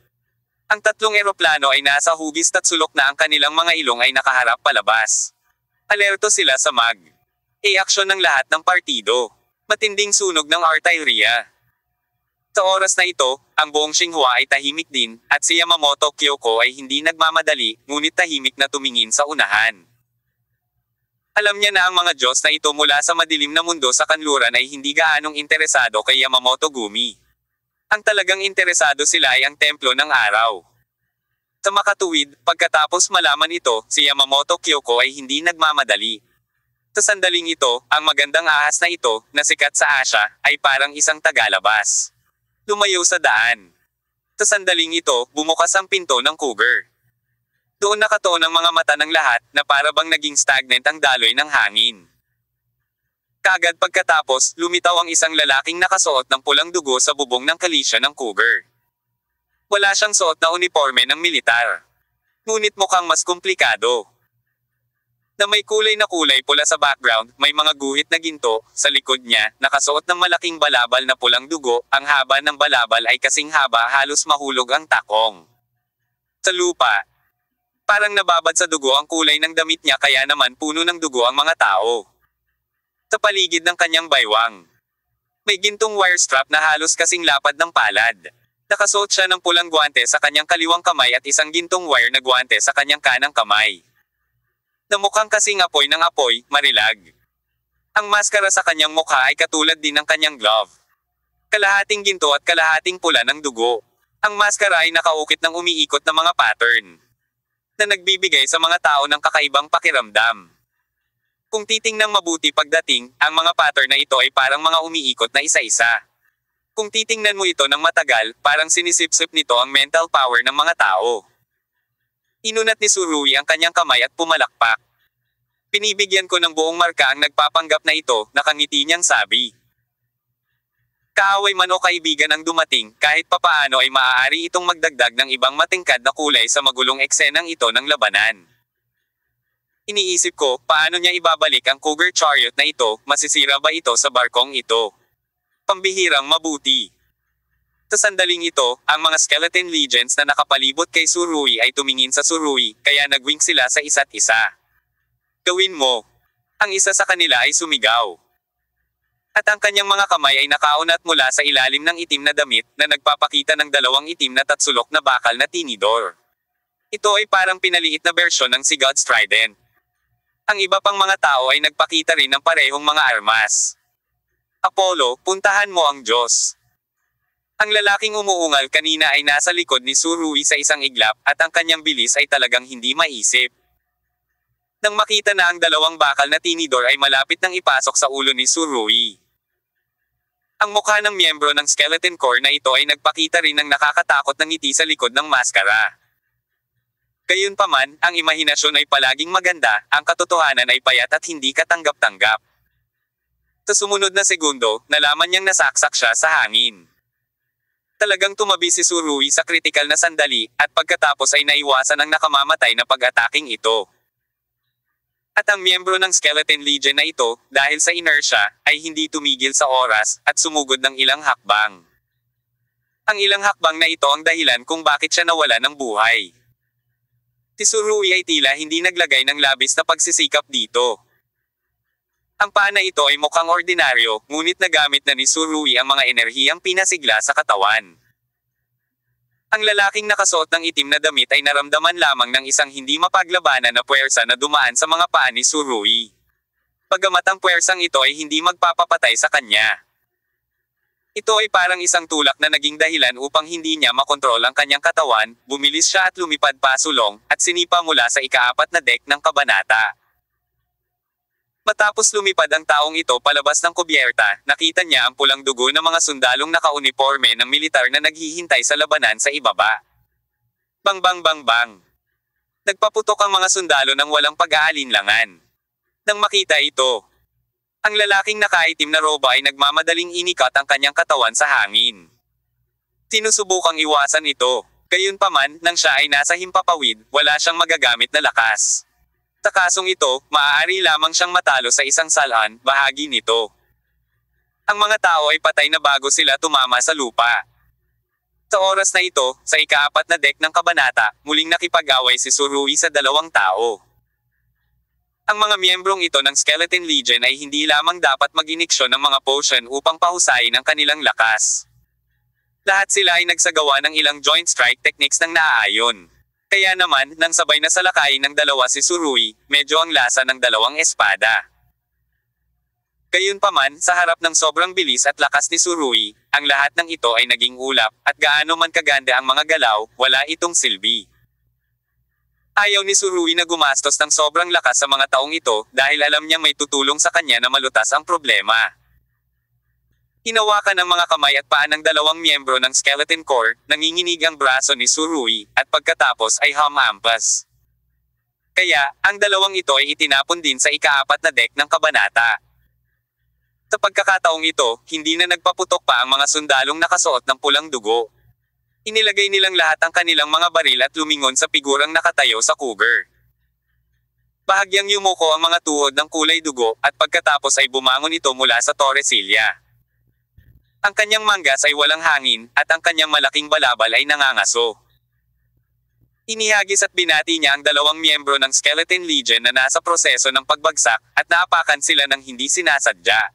Ang 3 eroplano ay nasa hugis at sulok na ang kanilang mga ilong ay nakaharap palabas. Alerto sila sa aksyon ng lahat ng partido. Matinding sunog ng artilleria. Sa oras na ito, ang buong Xinhua ay tahimik din, at si Yamamoto Kyoko ay hindi nagmamadali, ngunit tahimik na tumingin sa unahan. Alam niya na ang mga Diyos na ito mula sa madilim na mundo sa kanluran ay hindi gaanong interesado kay Yamamoto Gumi. Ang talagang interesado sila ay ang templo ng araw. Sa makatuwid, pagkatapos malaman ito, si Yamamoto Kyoko ay hindi nagmamadali. Sa sandaling ito, ang magandang ahas na ito, na sikat sa Asia, ay parang isang tagalabas. Lumayo sa daan. Sa sandaling ito, bumukas ang pinto ng Cougar. Doon nakatuon ang mga mata ng lahat, na para bang naging stagnant ang daloy ng hangin. Kaagad pagkatapos, lumitaw ang isang lalaking nakasuot ng pulang dugo sa bubong ng kalisya ng Cougar. Wala siyang suot na uniforme ng militar. Ngunit mukhang mas komplikado. Na may kulay na kulay pula sa background, may mga guhit na ginto, sa likod niya, nakasuot ng malaking balabal na pulang dugo, ang haba ng balabal ay kasing haba halos mahulog ang takong. Sa lupa. Parang nababad sa dugo ang kulay ng damit niya kaya naman puno ng dugo ang mga tao. Sa paligid ng kanyang baywang. May gintong wire strap na halos kasing lapad ng palad. Nakasuot siya ng pulang guwante sa kanyang kaliwang kamay at isang gintong wire na guwante sa kanyang kanang kamay. Na mukhang kasing apoy ng apoy, marilag. Ang maskara sa kanyang mukha ay katulad din ng kanyang glove. Kalahating ginto at kalahating pula ng dugo. Ang maskara ay nakaukit ng umiikot na mga pattern. Na nagbibigay sa mga tao ng kakaibang pakiramdam. Kung titingnang mabuti pagdating, ang mga pattern na ito ay parang mga umiikot na isa-isa. Kung titingnan mo ito ng matagal, parang sinisipsip nito ang mental power ng mga tao. Inunat ni Tsurugi ang kanyang kamay at pumalakpak. Pinibigyan ko ng buong marka ang nagpapanggap na ito, nakangiti niyang sabi. Kaaway man o kaibigan ang dumating, kahit papaano ay maaari itong magdagdag ng ibang matingkad na kulay sa magulong eksenang ito ng labanan. Iniisip ko, paano niya ibabalik ang Cougar Chariot na ito, masisira ba ito sa barkong ito? Pambihirang mabuti. Sa sandaling ito, ang mga Skeleton Legions na nakapalibot kay Tsurugi ay tumingin sa Tsurugi, kaya nagwink sila sa isa't isa. Gawin mo. Ang isa sa kanila ay sumigaw. At ang kanyang mga kamay ay nakaunat mula sa ilalim ng itim na damit, na nagpapakita ng 2 itim na tatsulok na bakal na tinidor. Ito ay parang pinaliit na bersyon ng si God's Trident. Ang iba pang mga tao ay nagpakita rin ng parehong mga armas. Apollo, puntahan mo ang Diyos. Ang lalaking umuungal kanina ay nasa likod ni Tsurugi sa isang iglap, at ang kanyang bilis ay talagang hindi maisip. Nang makita na ang 2 bakal na tinidor ay malapit nang ipasok sa ulo ni Tsurugi. Ang mukha ng miyembro ng Skeleton Corps na ito ay nagpakita rin ng nakakatakot na ngiti sa likod ng maskara. Gayunpaman, ang imahinasyon ay palaging maganda, ang katotohanan ay payat at hindi katanggap-tanggap. Sa sumunod na segundo, nalaman niyang nasaksak siya sa hangin. Talagang tumabi si Tsurugi sa kritikal na sandali, at pagkatapos ay naiwasan ang nakamamatay na pag-ataking ito. At ang miyembro ng Skeleton Legion na ito, dahil sa inertia, ay hindi tumigil sa oras, at sumugod ng ilang hakbang. Ang ilang hakbang na ito ang dahilan kung bakit siya nawala ng buhay. Si Tsurugi ay tila hindi naglagay ng labis na pagsisikap dito. Ang paa na ito ay mukhang ordinaryo, ngunit nagamit na ni Tsurugi ang mga enerhiyang pinasigla sa katawan. Ang lalaking nakasuot ng itim na damit ay naramdaman lamang ng isang hindi mapaglabanan na puwersa na dumaan sa mga paa ni Tsurugi. Bagamat ang puwersang ito ay hindi magpapapatay sa kanya. Ito ay parang isang tulak na naging dahilan upang hindi niya makontrol ang kanyang katawan, bumilis siya at lumipad pasulong, at sinipa mula sa ika-4 na deck ng kabanata. Matapos lumipad ang taong ito palabas ng kubyerta, nakita niya ang pulang dugo ng mga sundalong naka-uniforme ng militar na naghihintay sa labanan sa ibaba. Bang bang bang bang. Nagpaputok ang mga sundalo ng walang pag-aalinlangan. Nang makita ito, ang lalaking nakaitim na roba ay nagmamadaling inikat ang kanyang katawan sa hangin. Sinusubukang iwasan ito. Gayunpaman, nang siya ay nasa himpapawid, wala siyang magagamit na lakas. Sa kasong ito, maaari lamang siyang matalo sa isang salaan, bahagi nito. Ang mga tao ay patay na bago sila tumama sa lupa. Sa oras na ito, sa ika-4 na deck ng kabanata, muling nakipag-away si Tsurui sa 2 tao. Ang mga miyembrong ito ng Skeleton Legion ay hindi lamang dapat mag-iniksyon ng mga potion upang pahusayin ang kanilang lakas. Lahat sila ay nagsagawa ng ilang joint strike techniques ng naaayon. Kaya naman, nang sabay na salakayin ng 2 si Tsurui, medyo ang lasa ng 2 espada. Gayunpaman, sa harap ng sobrang bilis at lakas ni Tsurui, ang lahat ng ito ay naging ulap, at gaano man kaganda ang mga galaw, wala itong silbi. Ayaw ni Tsurui na gumastos ng sobrang lakas sa mga taong ito, dahil alam niyang may tutulong sa kanya na malutas ang problema. Hinawakan ng mga kamay at paa ng 2 miyembro ng Skeleton Corps, nanginginig ang braso ni Tsurui, at pagkatapos ay humampas. Kaya, ang 2 ito ay itinapon din sa ika-4 na deck ng kabanata. Sa pagkakataong ito, hindi na nagpaputok pa ang mga sundalong nakasuot ng pulang dugo. Inilagay nilang lahat ang kanilang mga baril at lumingon sa figurang nakatayo sa cougar. Bahagyang yumuko ang mga tuhod ng kulay dugo, at pagkatapos ay bumangon ito mula sa Torrecilla. Ang kanyang manggas ay walang hangin, at ang kanyang malaking balabal ay nangangaso. Inihagis at binati niya ang 2 miyembro ng Skeleton Legion na nasa proseso ng pagbagsak, at naapakan sila ng hindi sinasadya.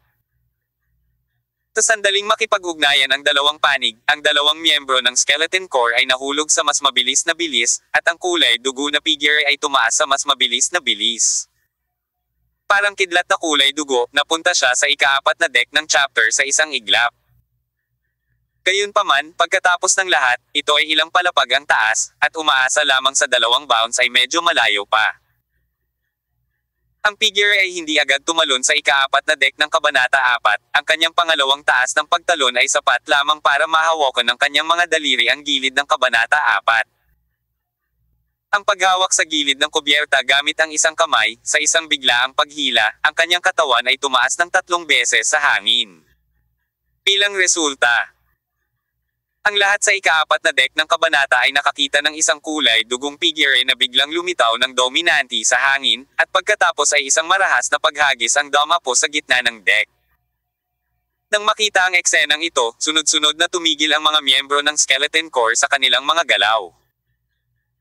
Sa sandaling makipag-ugnayan ang 2 panig, ang 2 miyembro ng Skeleton Corps ay nahulog sa mas mabilis na bilis, at ang kulay dugo na figure ay tumaas sa mas mabilis na bilis. Parang kidlat na kulay dugo, napunta siya sa ika-4 na deck ng chapter sa isang iglap. Gayunpaman, pagkatapos ng lahat, ito ay ilang palapag ang taas, at umaasa lamang sa 2 bounce ay medyo malayo pa. Ang figure ay hindi agad tumalon sa ika-4 na deck ng kabanata 4, ang kanyang pangalawang taas ng pagtalon ay sapat lamang para mahawakan ng kanyang mga daliri ang gilid ng kabanata 4. Ang paghawak sa gilid ng kubyerta gamit ang isang kamay, sa isang biglaang paghila, ang kanyang katawan ay tumaas ng 3 beses sa hangin. Bilang resulta, ang lahat sa ika-4 na deck ng kabanata ay nakakita ng isang kulay dugong figure na biglang lumitaw ng dominanti sa hangin, at pagkatapos ay isang marahas na paghagis ang dumapo sa gitna ng deck. Nang makita ang eksenang ito, sunod-sunod na tumigil ang mga miyembro ng Skeleton Corps sa kanilang mga galaw.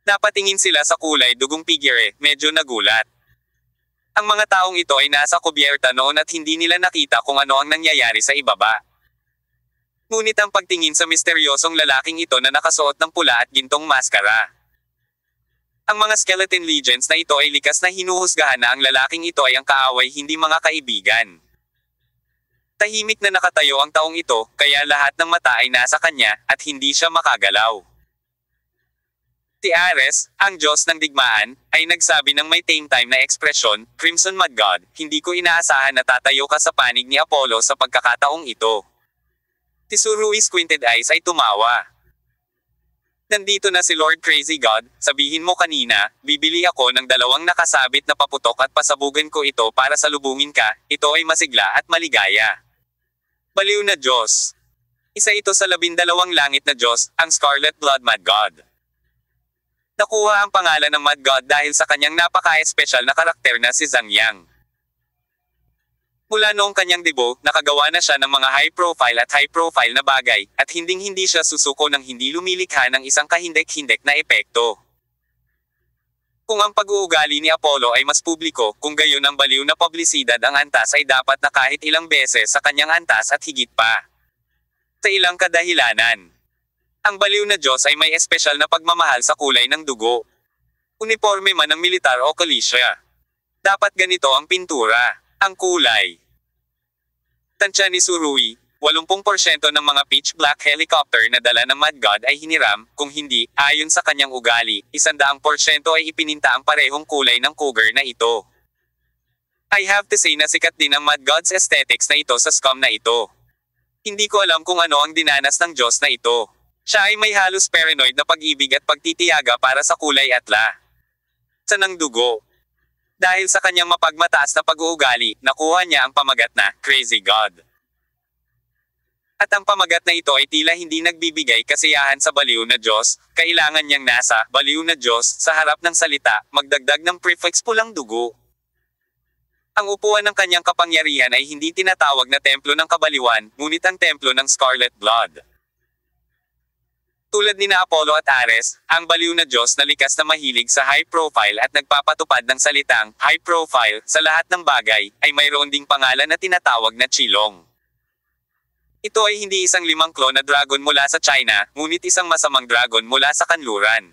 Napatingin sila sa kulay dugong figure, medyo nagulat. Ang mga taong ito ay nasa kubyerta noon at hindi nila nakita kung ano ang nangyayari sa ibaba. Ngunit ang pagtingin sa misteryosong lalaking ito na nakasuot ng pula at gintong maskara. Ang mga Skeleton Legions na ito ay likas na hinuhusgahan na ang lalaking ito ay ang kaaway hindi mga kaibigan. Tahimik na nakatayo ang taong ito, kaya lahat ng mata ay nasa kanya, at hindi siya makagalaw. Si Ares, ang Diyos ng digmaan, ay nagsabi ng may tame time na ekspresyon, Crimson Mud God, hindi ko inaasahan na tatayo ka sa panig ni Apollo sa pagkakataong ito. Si Tsurui's squinted eyes ay tumawa. Nandito na si Lord Crazy God, sabihin mo kanina, bibili ako ng 2 nakasabit na paputok at pasabugan ko ito para salubungin ka, ito ay masigla at maligaya. Baliw na Diyos. Isa ito sa 12 langit na Diyos, ang Scarlet Blood Mud God. Nakuha ang pangalan ng Mud God dahil sa kanyang napaka-espesyal na karakter na si Zhang Yang. Mula noong kanyang debut, nakagawa na siya ng mga high-profile at high-profile na bagay, at hinding-hindi siya susuko ng hindi lumilikha ng isang kahindek-hindek na epekto. Kung ang pag-uugali ni Apollo ay mas publiko, kung gayon ang baliw na publisidad ang antas ay dapat na kahit ilang beses sa kanyang antas at higit pa. Sa ilang kadahilanan. Ang baliw na Diyos ay may espesyal na pagmamahal sa kulay ng dugo. Uniforme man ng militar o kalisya. Dapat ganito ang pintura. Ang kulay. Tansya ni Tsurui, 80% ng mga pitch black helicopter na dala ng Mad God ay hiniram, kung hindi, ayon sa kanyang ugali, 100% ay ipininta ang parehong kulay ng cougar na ito. I have to say na sikat din ang Mad God's aesthetics na ito sa scum na ito. Hindi ko alam kung ano ang dinanas ng Diyos na ito. Siya ay may halos paranoid na pag-ibig at pagtitiyaga para sa kulay at sa ng dugo. Dahil sa kanyang mapagmataas na pag-uugali, nakuha niya ang pamagat na Crazy God. At ang pamagat na ito ay tila hindi nagbibigay kasiyahan sa baliw na Diyos, kailangan niyang nasa baliw na Diyos sa harap ng salita, magdagdag ng prefix pulang dugo. Ang upuan ng kanyang kapangyarihan ay hindi tinatawag na templo ng kabaliwan, ngunit ang templo ng Scarlet Blood. Tulad ni na Apollo at Ares, ang baliw na Diyos na likas na mahilig sa high profile at nagpapatupad ng salitang high profile sa lahat ng bagay, ay mayroon ding pangalan na tinatawag na Chilong. Ito ay hindi isang limang klon na dragon mula sa China, ngunit isang masamang dragon mula sa kanluran.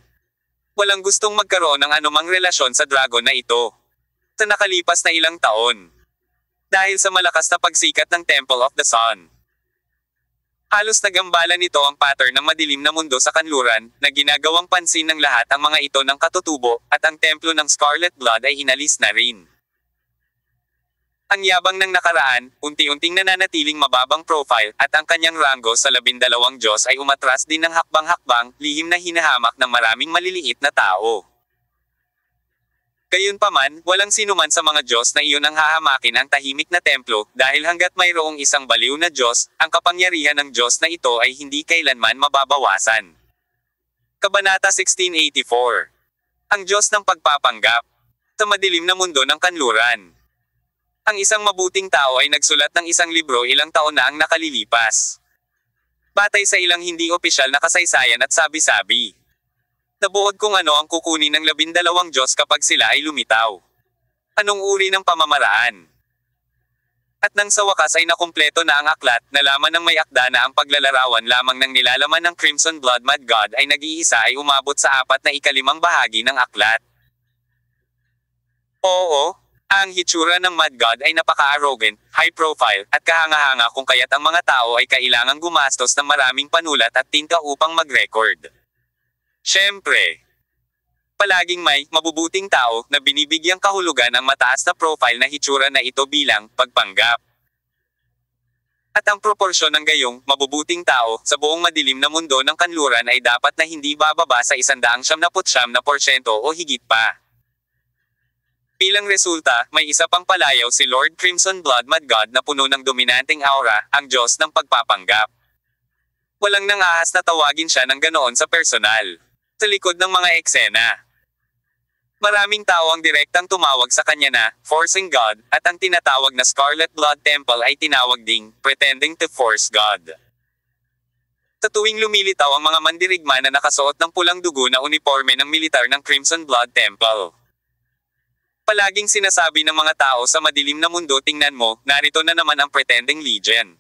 Walang gustong magkaroon ng anumang relasyon sa dragon na ito. Sa nakalipas na ilang taon. Dahil sa malakas na pagsikat ng Temple of the Sun. Halos nagambala nito ang pattern ng madilim na mundo sa kanluran, na ginagawang pansin ng lahat ang mga ito ng katutubo, at ang templo ng Scarlet Blood ay inalis na rin. Ang yabang ng nakaraan, unti-unting nananatiling mababang profile, at ang kanyang ranggo sa 12 Diyos ay umatras din ng hakbang-hakbang, lihim na hinahamak ng maraming maliliit na tao. Gayunpaman, walang sinuman sa mga Diyos na iyon ang hahamakin ang tahimik na templo, dahil hanggat mayroong isang baliw na Diyos, ang kapangyarihan ng Diyos na ito ay hindi kailanman mababawasan. Kabanata 1684. Ang Diyos ng pagpapanggap. Sa madilim na mundo ng kanluran. Ang isang mabuting tao ay nagsulat ng isang libro ilang taon na ang nakalilipas. Batay sa ilang hindi opisyal na kasaysayan at sabi-sabi. Nabuod kung ano ang kukunin ng 12 Diyos kapag sila ay lumitaw. Anong uri ng pamamaraan? At nang sa wakas ay nakumpleto na ang aklat, nalaman ng may akda na ang paglalarawan lamang ng nilalaman ng Crimson Blood Mad God ay nag-iisa ay umabot sa 4/5 bahagi ng aklat. Oo. Ang hitsura ng Mad God ay napaka-arrogant, high profile, at kahanga-hanga kung kaya't ang mga tao ay kailangang gumastos ng maraming panulat at tinta upang mag-record. Siyempre, palaging may mabubuting tao na binibigyang kahulugan ang mataas na profile na hitsura na ito bilang pagpanggap. At ang proporsyon ng gayong mabubuting tao sa buong madilim na mundo ng kanluran ay dapat na hindi bababa sa 179% o higit pa. Bilang resulta, may isa pang palayaw si Lord Crimson Blood Mad God na puno ng dominanteng aura, ang Diyos ng pagpapanggap. Walang nangahas na tawagin siya ng ganoon sa personal. Sa likod ng mga eksena. Maraming tao ang direktang tumawag sa kanya na, Forcing God, at ang tinatawag na Scarlet Blood Temple ay tinawag ding, Pretending to Force God. Sa tuwing lumilitaw ang mga mandirigma na nakasuot ng pulang dugo na uniforme ng militar ng Crimson Blood Temple. Palaging sinasabi ng mga tao sa madilim na mundo, tingnan mo, narito na naman ang Pretending Legion.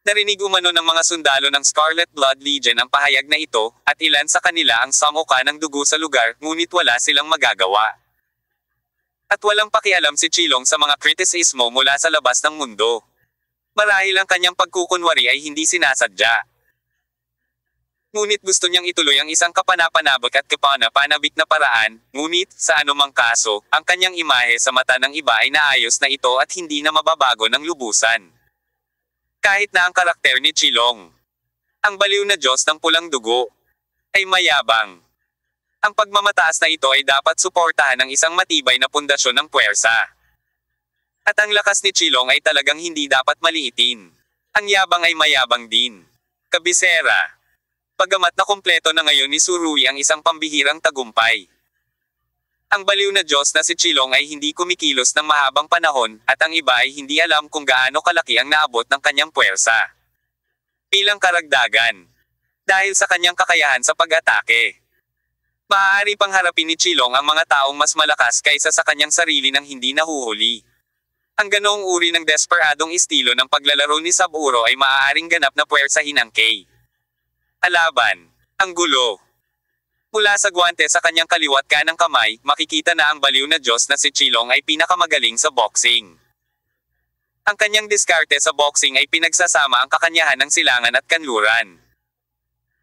Narinig umano ng mga sundalo ng Scarlet Blood Legion ang pahayag na ito, at ilan sa kanila ang samuka ng dugo sa lugar, ngunit wala silang magagawa. At walang pakialam si Chilong sa mga kritisismo mula sa labas ng mundo. Marahil ang kanyang pagkukunwari ay hindi sinasadya. Ngunit gusto niyang ituloy ang isang kapanapanabik at kapanapanabik na paraan, ngunit, sa anumang kaso, ang kanyang imahe sa mata ng iba ay naayos na ito at hindi na mababago ng lubusan. Kahit na ang karakter ni Chilong, ang baliw na Diyos ng pulang dugo, ay mayabang. Ang pagmamataas na ito ay dapat suportahan ng isang matibay na pundasyon ng puwersa. At ang lakas ni Chilong ay talagang hindi dapat maliitin. Ang yabang ay mayabang din. Kabisera. Pagamat na kumpleto na ngayon ni Surui ang isang pambihirang tagumpay. Ang baliw na Diyos na si Chilong ay hindi kumikilos ng mahabang panahon, at ang iba ay hindi alam kung gaano kalaki ang naabot ng kanyang puwersa. Bilang karagdagan. Dahil sa kanyang kakayahan sa pag-atake. Maaari pang harapin ni Chilong ang mga taong mas malakas kaysa sa kanyang sarili nang hindi nahuhuli. Ang ganoong uri ng desperadong estilo ng paglalaro ni Saburo ay maaaring ganap na puwersahin ang Kay. Alaban. Ang gulo. Mula sa guwante sa kanyang kaliwat kanang kamay, makikita na ang baliw na Diyos na si Chilong ay pinakamagaling sa boxing. Ang kanyang diskarte sa boxing ay pinagsasama ang kakanyahan ng silangan at kanluran.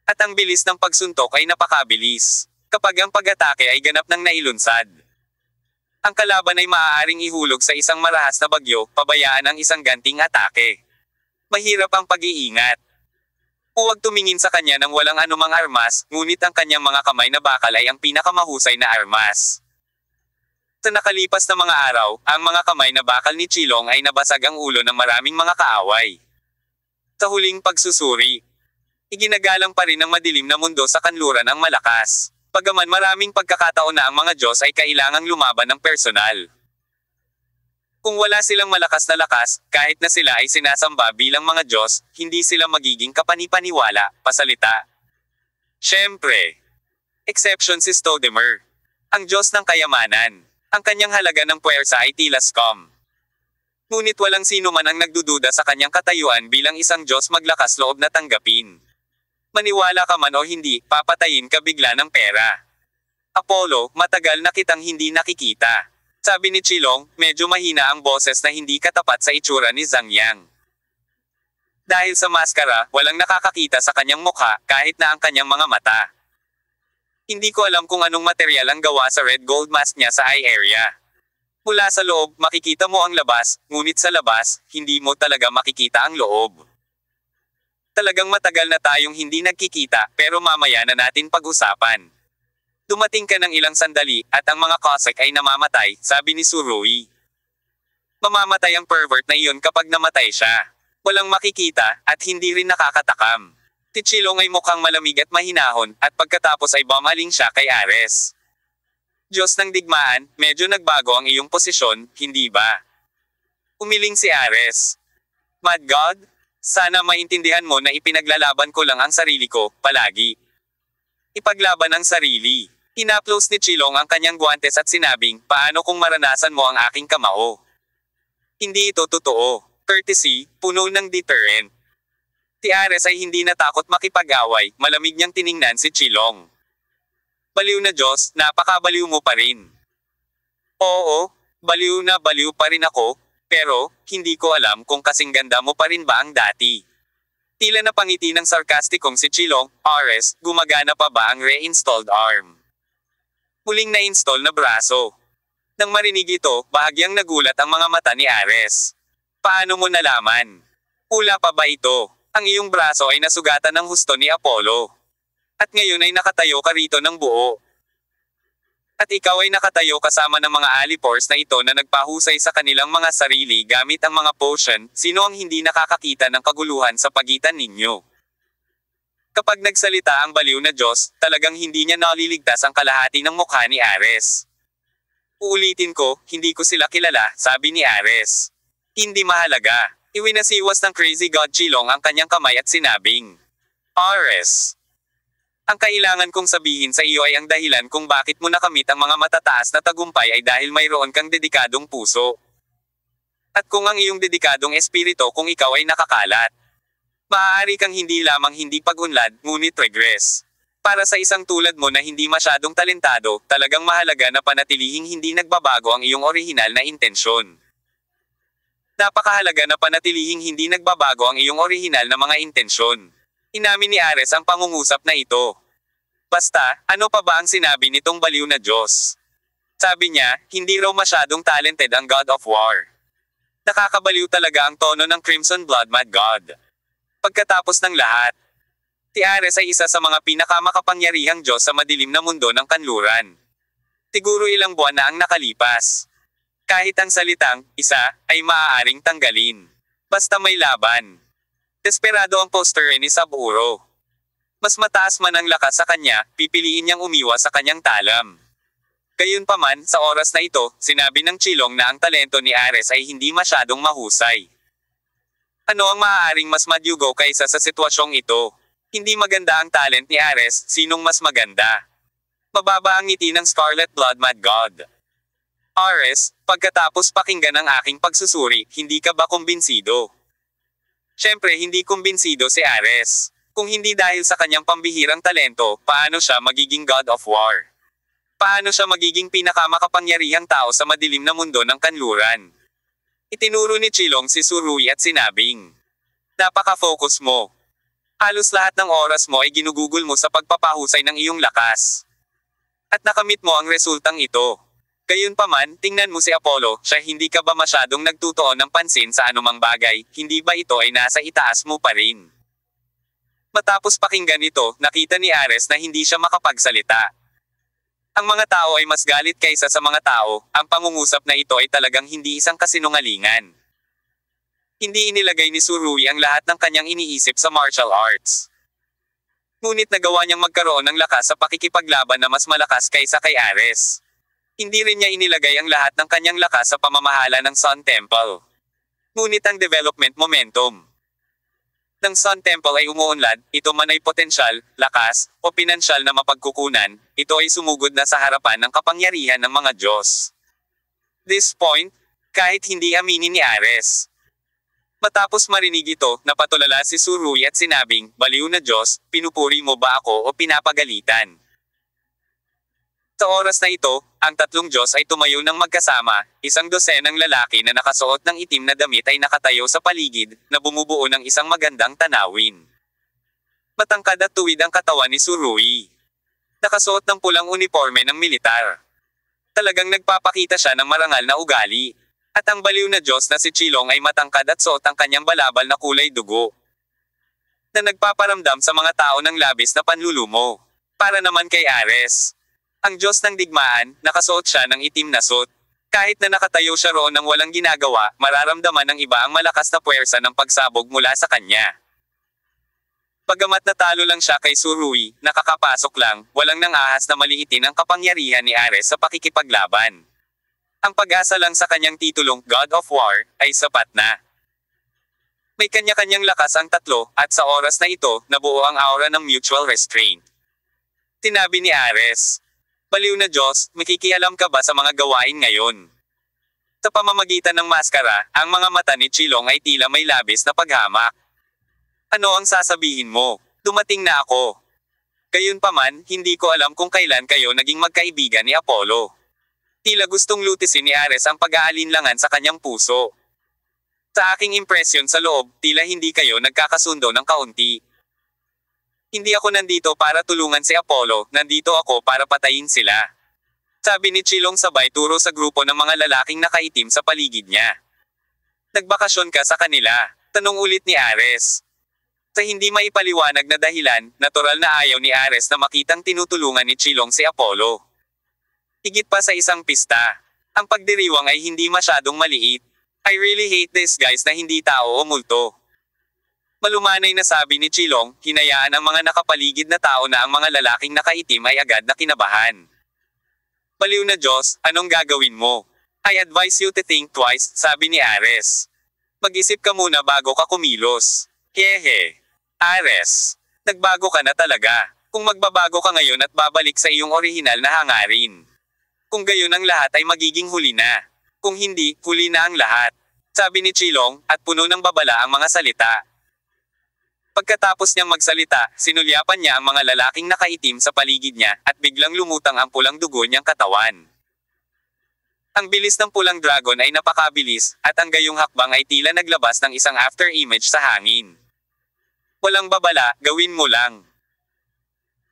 At ang bilis ng pagsuntok ay napakabilis, kapag ang pag-atake ay ganap ng nailunsad. Ang kalaban ay maaaring ihulog sa isang marahas na bagyo, pabayaan ang isang ganting atake. Mahirap ang pag-iingat. Huwag tumingin sa kanya ng walang anumang armas, ngunit ang kanyang mga kamay na bakal ay ang pinakamahusay na armas. Sa nakalipas na mga araw, ang mga kamay na bakal ni Chilong ay nabasag ang ulo ng maraming mga kaaway. Sa huling pagsusuri, iginagalang pa rin ng madilim na mundo sa kanluran ang malakas. Bagaman maraming pagkakataon na ang mga Diyos ay kailangang lumaban ng personal. Kung wala silang malakas na lakas, kahit na sila ay sinasamba bilang mga Diyos, hindi sila magiging kapanipaniwala, pasalita. Siyempre, exception si Stodemer, ang Diyos ng kayamanan. Ang kanyang halaga ng puwersa ay tila scum. Ngunit walang sino man ang nagdududa sa kanyang katayuan bilang isang Diyos maglakas loob na tanggapin. Maniwala ka man o hindi, papatayin ka bigla ng pera. Apollo, matagal na kitang hindi nakikita. Sabi ni Chilong, medyo mahina ang boses na hindi katapat sa itsura ni Zhang Yang. Dahil sa maskara, walang nakakakita sa kanyang mukha, kahit na ang kanyang mga mata. Hindi ko alam kung anong material ang gawa sa red gold mask niya sa eye area. Mula sa loob, makikita mo ang labas, ngunit sa labas, hindi mo talaga makikita ang loob. Talagang matagal na tayong hindi nagkikita, pero mamaya na natin pag-usapan. Dumating ka ng ilang sandali, at ang mga Cossack ay namamatay, sabi ni Surui. Mamamatay ang pervert na iyon kapag namatay siya. Walang makikita, at hindi rin nakakatakam. Si Chilong ay mukhang malamig at mahinahon, at pagkatapos ay bumaling siya kay Ares. Diyos ng digmaan, medyo nagbago ang iyong posisyon, hindi ba? Umiling si Ares. Mad God, sana maintindihan mo na ipinaglalaban ko lang ang sarili ko, palagi. Ipaglaban ang sarili. Inaplos ni Chilong ang kanyang guwantes at sinabing, paano kung maranasan mo ang aking kamao? Hindi ito totoo. Courtesy, puno ng deterrent. Si Ares ay hindi natakot makipag-away, malamig niyang tiningnan si Chilong. Baliw na Diyos, napakabaliw mo pa rin. Oo, baliw na baliw pa rin ako, pero, hindi ko alam kung kasing ganda mo pa rin ba ang dati. Tila napangiti ng sarkastikong si Chilong, Ares, gumagana pa ba ang reinstalled arm? Muling na-install na braso. Nang marinig ito, bahagyang nagulat ang mga mata ni Ares. Paano mo nalaman? Hula pa ba ito? Ang iyong braso ay nasugatan ng husto ni Apollo. At ngayon ay nakatayo ka rito ng buo. At ikaw ay nakatayo kasama ng mga alipores na ito na nagpahusay sa kanilang mga sarili gamit ang mga potion, sino ang hindi nakakakita ng kaguluhan sa pagitan ninyo? Kapag nagsalita ang baliw na Diyos, talagang hindi niya naliligtas ang kalahati ng mukha ni Ares. Uulitin ko, hindi ko sila kilala, sabi ni Ares. Hindi mahalaga. Iwinasiwas ng Crazy God Chilong ang kanyang kamay at sinabing, Ares, ang kailangan kong sabihin sa iyo ay ang dahilan kung bakit mo nakamit ang mga matataas na tagumpay ay dahil mayroon kang dedikadong puso. At kung ang iyong dedikadong espiritu kung ikaw ay nakakalat, maaari kang hindi lamang hindi pag-unlad, ngunit regress. Para sa isang tulad mo na hindi masyadong talentado, talagang mahalaga na panatilihing hindi nagbabago ang iyong orihinal na intensyon. Napakahalaga na panatilihing hindi nagbabago ang iyong orihinal na mga intensyon. Inamin ni Ares ang pangungusap na ito. Basta, ano pa ba ang sinabi nitong baliw na Diyos? Sabi niya, hindi raw masyadong talented ang God of War. Nakakabaliw talaga ang tono ng Crimson Blood Mad God. Pagkatapos ng lahat, si Ares ay isa sa mga pinakamakapangyarihang Diyos sa madilim na mundo ng kanluran. Siguro ilang buwan na ang nakalipas. Kahit ang salitang, isa, ay maaaring tanggalin. Basta may laban. Desperado ang poster ni Saburo. Mas mataas man ang lakas sa kanya, pipiliin niyang umiwas sa kanyang talam. Gayunpaman, sa oras na ito, sinabi ng Chilong na ang talento ni Ares ay hindi masyadong mahusay. Ano ang maaaring mas madyugo kaysa sa sitwasyong ito? Hindi maganda ang talent ni Ares, sinong mas maganda? Mababa ang ngiti ng Scarlet Blood Mad God. Ares, pagkatapos pakinggan ang aking pagsusuri, hindi ka ba kumbinsido? Siyempre hindi kumbinsido si Ares. Kung hindi dahil sa kanyang pambihirang talento, paano siya magiging God of War? Paano siya magiging pinakamakapangyarihang tao sa madilim na mundo ng kanluran? Itinuro ni Chilong si Surui at sinabing, napaka-focus mo. Halos lahat ng oras mo ay ginugugol mo sa pagpapahusay ng iyong lakas. At nakamit mo ang resultang ito. Gayunpaman, tingnan mo si Apollo, siya hindi ka ba masyadong nagtutuon ng pansin sa anumang bagay, hindi ba ito ay nasa itaas mo pa rin? Matapos pakinggan ito, nakita ni Ares na hindi siya makapagsalita. Ang mga tao ay mas galit kaysa sa mga tao, ang pangungusap na ito ay talagang hindi isang kasinungalingan. Hindi inilagay ni Surui ang lahat ng kanyang iniisip sa martial arts. Ngunit nagawa niyang magkaroon ng lakas sa pakikipaglaban na mas malakas kaysa kay Ares. Hindi rin niya inilagay ang lahat ng kanyang lakas sa pamamahala ng Sun Temple. Ngunit ang development momentum ng Sun Temple ay umuunlad, ito man ay potensyal, lakas, o pinansyal na mapagkukunan, ito ay sumugod na sa harapan ng kapangyarihan ng mga Diyos. This point, kahit hindi aminin ni Ares. Matapos marinig ito, napatulala si Surui at sinabing, baliw na Diyos, pinupuri mo ba ako o pinapagalitan? Sa oras na ito, ang tatlong Diyos ay tumayo ng magkasama, isang dosenang lalaki na nakasuot ng itim na damit ay nakatayo sa paligid, na bumubuo ng isang magandang tanawin. Matangkad at tuwid ang katawan ni Surui. Nakasuot ng pulang uniforme ng militar. Talagang nagpapakita siya ng marangal na ugali. At ang baliw na Diyos na si Chilong ay matangkad at suot ang kanyang balabal na kulay dugo, na nagpaparamdam sa mga tao ng labis na panlulumo. Para naman kay Ares, ang Diyos ng digmaan, nakasuot siya ng itim na suit. Kahit na nakatayo siya roon ng walang ginagawa, mararamdaman ng iba ang malakas na puwersa ng pagsabog mula sa kanya. Bagamat natalo lang siya kay Surui, nakakapasok lang, walang nang ahas na maliitin ang kapangyarihan ni Ares sa pakikipaglaban. Ang pag-asa lang sa kanyang titulong God of War ay sapat na. May kanya-kanyang lakas ang tatlo, at sa oras na ito, nabuo ang aura ng mutual restraint. Tinabi ni Ares, baliw na Diyos, makikialam ka ba sa mga gawain ngayon? Sa pamamagitan ng maskara, ang mga mata ni Chilong ay tila may labis na paghamak. Ano ang sasabihin mo? Dumating na ako. Gayunpaman, hindi ko alam kung kailan kayo naging magkaibigan ni Apollo. Tila gustong lutisin ni Ares ang pag-aalinlangan sa kanyang puso. Sa aking impresyon sa loob, tila hindi kayo nagkakasundo ng kaunti. Hindi ako nandito para tulungan si Apollo, nandito ako para patayin sila. Sabi ni Chilong sabay turo sa grupo ng mga lalaking nakaitim sa paligid niya. Nagbakasyon ka sa kanila? Tanong ulit ni Ares. Sa hindi maipaliwanag na dahilan, natural na ayaw ni Ares na makitang tinutulungan ni Chilong si Apollo. Higit pa sa isang pista. Ang pagdiriwang ay hindi masyadong maliit. I really hate these guys na hindi tao o multo. Malumanay na sabi ni Chilong, hinayaan ang mga nakapaligid na tao na ang mga lalaking nakaitim ay agad na kinabahan. Baliw na Diyos, anong gagawin mo? I advise you to think twice, sabi ni Ares. Mag-isip ka muna bago ka kumilos. Hehe. Ares, nagbago ka na talaga. Kung magbabago ka ngayon at babalik sa iyong orihinal na hangarin. Kung gayon ang lahat ay magiging huli na. Kung hindi, huli na ang lahat. Sabi ni Chilong, at puno ng babala ang mga salita. Pagkatapos niyang magsalita, sinulyapan niya ang mga lalaking nakaitim sa paligid niya, at biglang lumutang ang pulang dugo niyang katawan. Ang bilis ng pulang dragon ay napakabilis, at ang gayong hakbang ay tila naglabas ng isang after image sa hangin. Walang babala, gawin mo lang.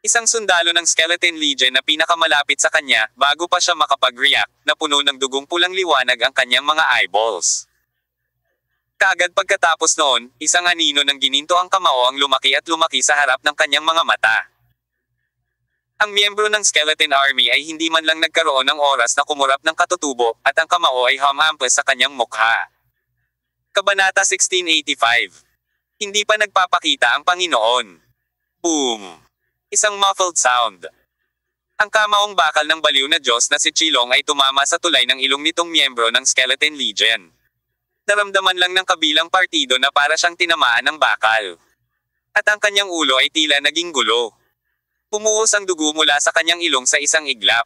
Isang sundalo ng Skeleton Legion na pinakamalapit sa kanya, bago pa siya makapag-react, na puno ng dugong pulang liwanag ang kanyang mga eyeballs. Kaagad pagkatapos noon, isang anino ng gininto ang kamao ang lumaki at lumaki sa harap ng kanyang mga mata. Ang miyembro ng Skeleton Army ay hindi man lang nagkaroon ng oras na kumurap ng katutubo, at ang kamao ay humahampas sa kanyang mukha. Kabanata 1685. Hindi pa nagpapakita ang Panginoon. Boom! Isang muffled sound. Ang kamaong bakal ng baliw na Diyos na si Chilong ay tumama sa tulay ng ilong nitong miyembro ng Skeleton Legion. Naramdaman lang ng kabilang partido na para siyang tinamaan ng bakal. At ang kanyang ulo ay tila naging gulo. Pumuhos ang dugo mula sa kanyang ilong sa isang iglap.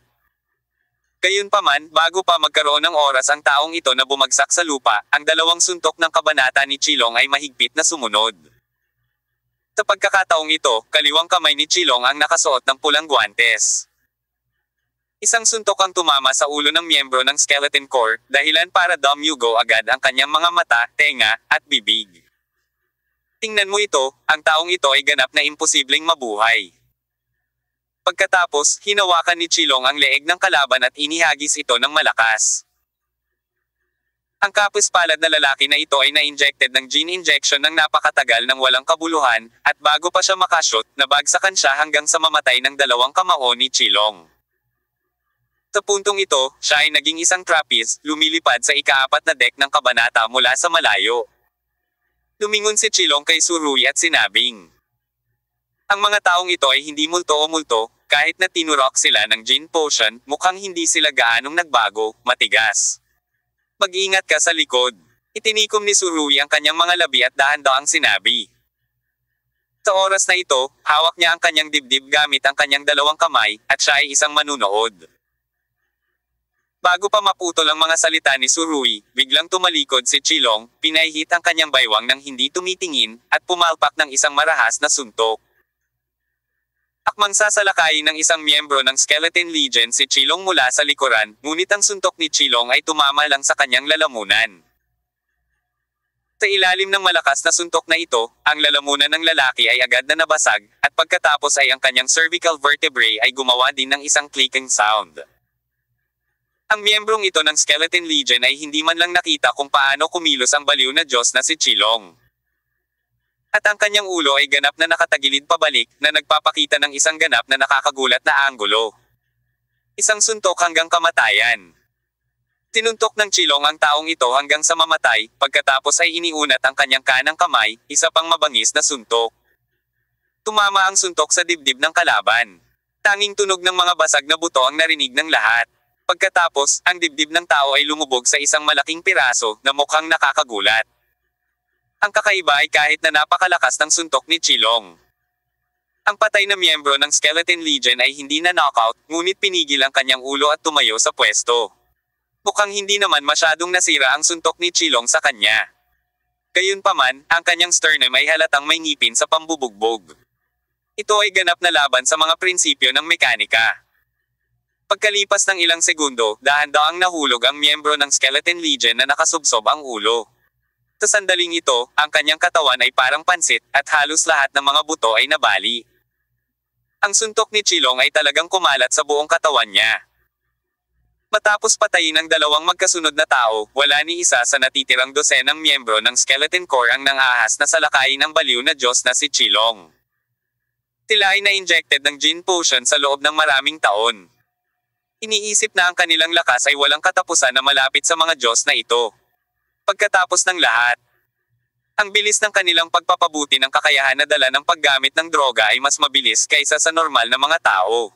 Gayunpaman, bago pa magkaroon ng oras ang taong ito na bumagsak sa lupa, ang dalawang suntok ng kabanata ni Chilong ay mahigpit na sumunod. Sa pagkakataong ito, kaliwang kamay ni Chilong ang nakasuot ng pulang guwantes. Isang suntok ang tumama sa ulo ng miyembro ng Skeleton Corps, dahilan para dumyugo agad ang kanyang mga mata, tenga, at bibig. Tingnan mo ito, ang taong ito ay ganap na imposibleng mabuhay. Pagkatapos, hinawakan ni Chilong ang leeg ng kalaban at inihagis ito ng malakas. Ang kapuspalad na lalaki na ito ay na-injected ng gene injection ng napakatagal ng walang kabuluhan, at bago pa siya makashoot, nabagsakan siya hanggang sa mamatay ng dalawang kamao ni Chilong. Sa puntong ito, siya ay naging isang trapeze, lumilipad sa ika-4 na deck ng kabanata mula sa malayo. Lumingon si Chilong kay Surui at sinabing, ang mga taong ito ay hindi multo o multo, kahit na tinurok sila ng gene potion, mukhang hindi sila gaanong nagbago, matigas. Mag-ingat ka sa likod. Itinikom ni Surui ang kanyang mga labi at dahan-daang sinabi. Sa oras na ito, hawak niya ang kanyang dibdib gamit ang kanyang dalawang kamay, at siya ay isang manunood. Bago pa maputol ang mga salita ni Surui, biglang tumalikod si Chilong, pinahihit ang kanyang baywang ng hindi tumitingin, at pumalpak ng isang marahas na suntok. Akmang sasalakayin ng isang miyembro ng Skeleton Legion si Chilong mula sa likuran, ngunit ang suntok ni Chilong ay tumama lang sa kanyang lalamunan. Sa ilalim ng malakas na suntok na ito, ang lalamunan ng lalaki ay agad na nabasag, at pagkatapos ay ang kanyang cervical vertebrae ay gumawa din ng isang clicking sound. Ang miyembrong ito ng Skeleton Legion ay hindi man lang nakita kung paano kumilos ang baliw na Diyos na si Chilong. At ang kanyang ulo ay ganap na nakatagilid pabalik, na nagpapakita ng isang ganap na nakakagulat na anggulo. Isang suntok hanggang kamatayan. Tinuntok ng Chilong ang taong ito hanggang sa mamatay, pagkatapos ay iniunat ang kanyang kanang kamay, isa pang mabangis na suntok. Tumama ang suntok sa dibdib ng kalaban. Tanging tunog ng mga basag na buto ang narinig ng lahat. Pagkatapos, ang dibdib ng tao ay lumubog sa isang malaking piraso na mukhang nakakagulat. Ang kakaiba ay kahit na napakalakas ng suntok ni Chilong. Ang patay na miyembro ng Skeleton Legion ay hindi na knockout, ngunit pinigil ang kanyang ulo at tumayo sa pwesto. Mukhang hindi naman masyadong nasira ang suntok ni Chilong sa kanya. Gayunpaman, ang kanyang sternum ay halatang may ngipin sa pambubugbog. Ito ay ganap na laban sa mga prinsipyo ng mekanika. Pagkalipas ng ilang segundo, dahan-daang nahulog ang miyembro ng Skeleton Legion na nakasubsob ang ulo. Sa sandaling ito, ang kanyang katawan ay parang pansit, at halos lahat ng mga buto ay nabali. Ang suntok ni Chilong ay talagang kumalat sa buong katawan niya. Matapos patayin ang dalawang magkasunod na tao, wala ni isa sa natitirang dosenang miyembro ng Skeleton Corps ang nangahas na salakayin ang baliw na Diyos na si Chilong. Sila ay na-injected ng gene potion sa loob ng maraming taon. Iniisip na ang kanilang lakas ay walang katapusan na malapit sa mga Diyos na ito. Pagkatapos ng lahat, ang bilis ng kanilang pagpapabuti ng kakayahan na dala ng paggamit ng droga ay mas mabilis kaysa sa normal na mga tao.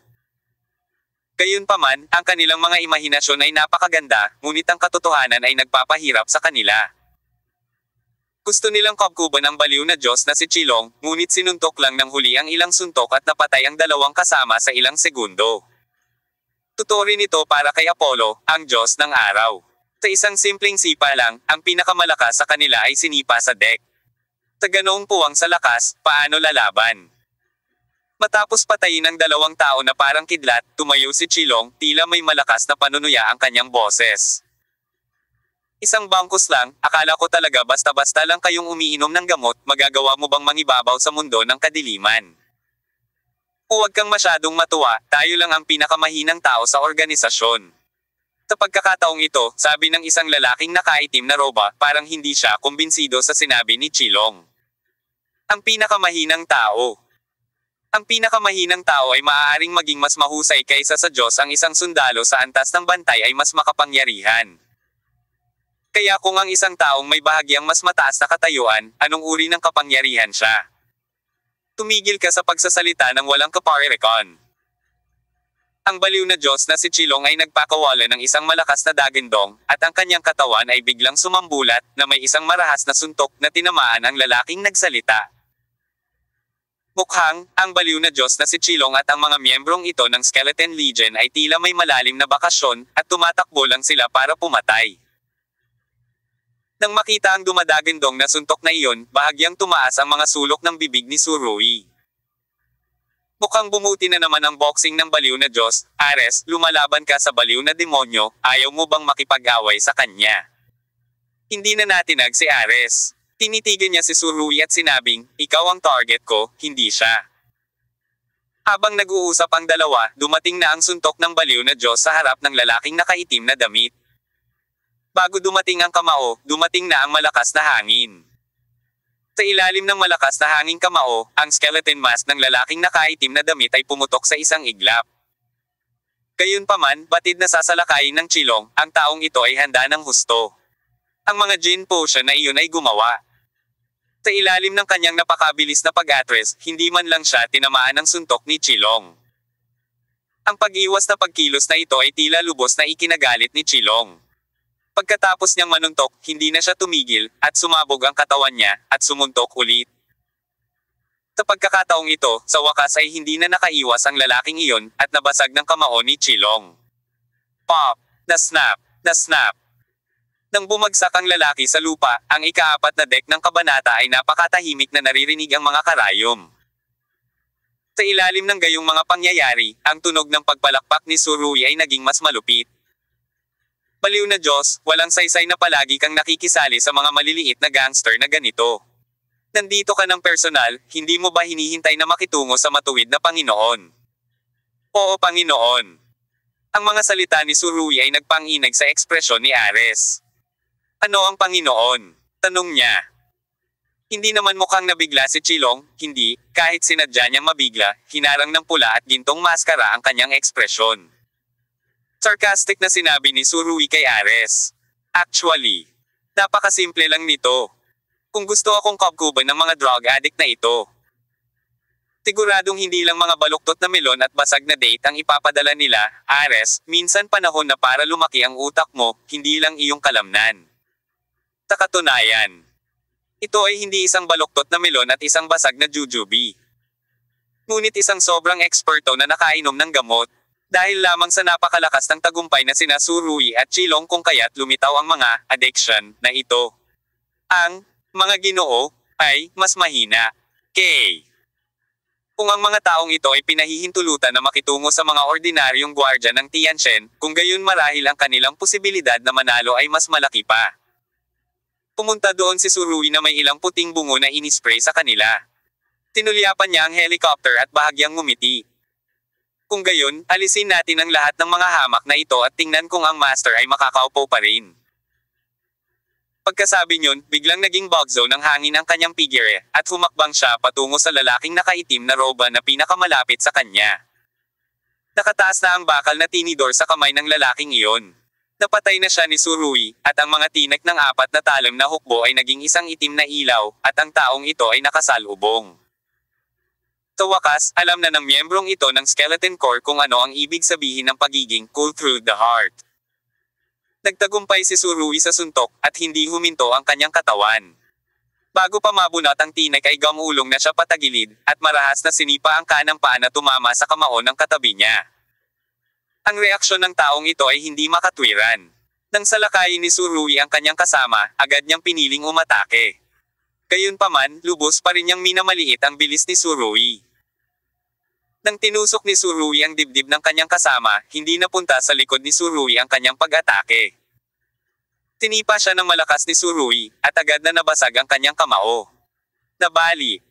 Gayunpaman, ang kanilang mga imahinasyon ay napakaganda, ngunit ang katotohanan ay nagpapahirap sa kanila. Gusto nilang kabkuban ang baliw na Diyos na si Chilong, ngunit sinuntok lang ng huli ang ilang suntok at napatay ang dalawang kasama sa ilang segundo. Tuturin ito para kay Apollo, ang Diyos ng araw. Sa isang simpleng sipa lang, ang pinakamalakas sa kanila ay sinipa sa deck. Sa ganoong puwang sa lakas, paano lalaban? Matapos patayin ang dalawang tao na parang kidlat, tumayo si Chilong, tila may malakas na panunuya ang kanyang boses. Isang bangkus lang, akala ko talaga basta-basta lang kayong umiinom ng gamot, magagawa mo bang mangibabaw sa mundo ng kadiliman? Huwag kang masyadong matuwa, tayo lang ang pinakamahinang tao sa organisasyon. Sa pagkakataong ito, sabi ng isang lalaking nakaitim na roba, parang hindi siya kumbinsido sa sinabi ni Chilong. Ang pinakamahinang tao. Ang pinakamahinang tao ay maaaring maging mas mahusay kaysa sa Diyos. Ang isang sundalo sa antas ng bantay ay mas makapangyarihan. Kaya kung ang isang taong may bahagyang mas mataas na katayuan, anong uri ng kapangyarihan siya? Tumigil ka sa pagsasalita ng walang kaparerekon. Ang baliw na Diyos na si Chilong ay nagpakawala ng isang malakas na dagindong, at ang kanyang katawan ay biglang sumambulat, na may isang marahas na suntok na tinamaan ang lalaking nagsalita. Mukhang, ang baliw na Diyos na si Chilong at ang mga miyembrong ito ng Skeleton Legion ay tila may malalim na bakasyon, at tumatakbo lang sila para pumatay. Nang makita ang dumadagindong na suntok na iyon, bahagyang tumaas ang mga sulok ng bibig ni Surui. Mukhang bumuti na naman ang boxing ng baliw na Diyos. Ares, lumalaban ka sa baliw na demonyo, ayaw mo bang makipag-away sa kanya? Hindi na natinag si Ares. Tinitigan niya si Surui at sinabing, ikaw ang target ko, hindi siya. Habang nag-uusap ang dalawa, dumating na ang suntok ng baliw na Diyos sa harap ng lalaking nakaitim na damit. Bago dumating ang kamao, dumating na ang malakas na hangin. Sa ilalim ng malakas na hanging kamao, ang skeleton mask ng lalaking nakaitim na damit ay pumutok sa isang iglap. Gayunpaman, batid na sasalakayin ng Chilong, ang taong ito ay handa ng husto. Ang mga Jin potion na iyon ay gumawa. Sa ilalim ng kanyang napakabilis na pag-atres, hindi man lang siya tinamaan ng suntok ni Chilong. Ang pag-iwas na pagkilos na ito ay tila lubos na ikinagalit ni Chilong. Pagkatapos niyang manuntok, hindi na siya tumigil, at sumabog ang katawan niya, at sumuntok ulit. Sa pagkakataong ito, sa wakas ay hindi na nakaiwas ang lalaking iyon, at nabasag ng kamao ni Chilong. Pop! Na-snap! Na-snap! Nang bumagsak ang lalaki sa lupa, ang ika-4 na deck ng kabanata ay napakatahimik na naririnig ang mga karayom. Sa ilalim ng gayong mga pangyayari, ang tunog ng pagpalakpak ni Surui ay naging mas malupit. Baliw na Diyos, walang saysay na palagi kang nakikisali sa mga maliliit na gangster na ganito. Nandito ka ng personal, hindi mo ba hinihintay na makitungo sa matuwid na Panginoon? Oo, Panginoon. Ang mga salita ni Surui ay nagpanginag sa ekspresyon ni Ares. Ano ang Panginoon? Tanong niya. Hindi naman mukhang nabigla si Chilong, hindi, kahit sinadya niyang mabigla, hinarang ng pula at gintong maskara ang kanyang ekspresyon. Sarcastic na sinabi ni Surui kay Ares. Actually, napakasimple lang nito. Kung gusto akong kabkuban ng mga drug addict na ito. Siguradong hindi lang mga baluktot na melon at basag na date ang ipapadala nila, Ares, minsan panahon na para lumaki ang utak mo, hindi lang iyong kalamnan. Sa katunayan, ito ay hindi isang baluktot na melon at isang basag na jujube. Ngunit isang sobrang eksperto na nakainom ng gamot, dahil lamang sa napakalakas ng tagumpay na sina Surui at Chilong kung kaya't lumitaw ang mga addiction na ito. Ang mga Ginoo ay mas mahina. K. Kung ang mga taong ito ay pinahihintulutan na makitungo sa mga ordinaryong gwardya ng Tianchen, kung gayon marahil ang kanilang posibilidad na manalo ay mas malaki pa. Pumunta doon si Surui na may ilang puting bungo na inispray sa kanila. Tinulyapan niya ang helicopter at bahagyang ngumiti. Kung gayon, alisin natin ang lahat ng mga hamak na ito at tingnan kung ang master ay makakaupo pa rin. Pagkasabi niyon, biglang naging bug zone ng hangin ang kanyang figure, at humakbang siya patungo sa lalaking nakaitim na roba na pinakamalapit sa kanya. Nakataas na ang bakal na tinidor sa kamay ng lalaking iyon. Napatay na siya ni Surui, at ang mga tinek ng 4 na talim na hukbo ay naging isang itim na ilaw, at ang taong ito ay nakasalubong. Sa wakas, alam na ng miyembrong ito ng Skeleton Corps kung ano ang ibig sabihin ng pagiging cool through the heart. Nagtagumpay si Surui sa suntok, at hindi huminto ang kanyang katawan. Bago pa mabunot ang tinek ay gamulong na siya patagilid, at marahas na sinipa ang kanang paa na tumama sa kamao ng katabi niya. Ang reaksyon ng taong ito ay hindi makatwiran. Nang salakayin ni Surui ang kanyang kasama, agad niyang piniling umatake. Gayunpaman, lubos pa rin niyang minamaliit ang bilis ni Surui. Nang tinusok ni Surui ang dibdib ng kanyang kasama, hindi napunta sa likod ni Surui ang kanyang pag-atake. Tinipa siya ng malakas ni Surui, at agad na nabasag ang kanyang kamao. Nabali.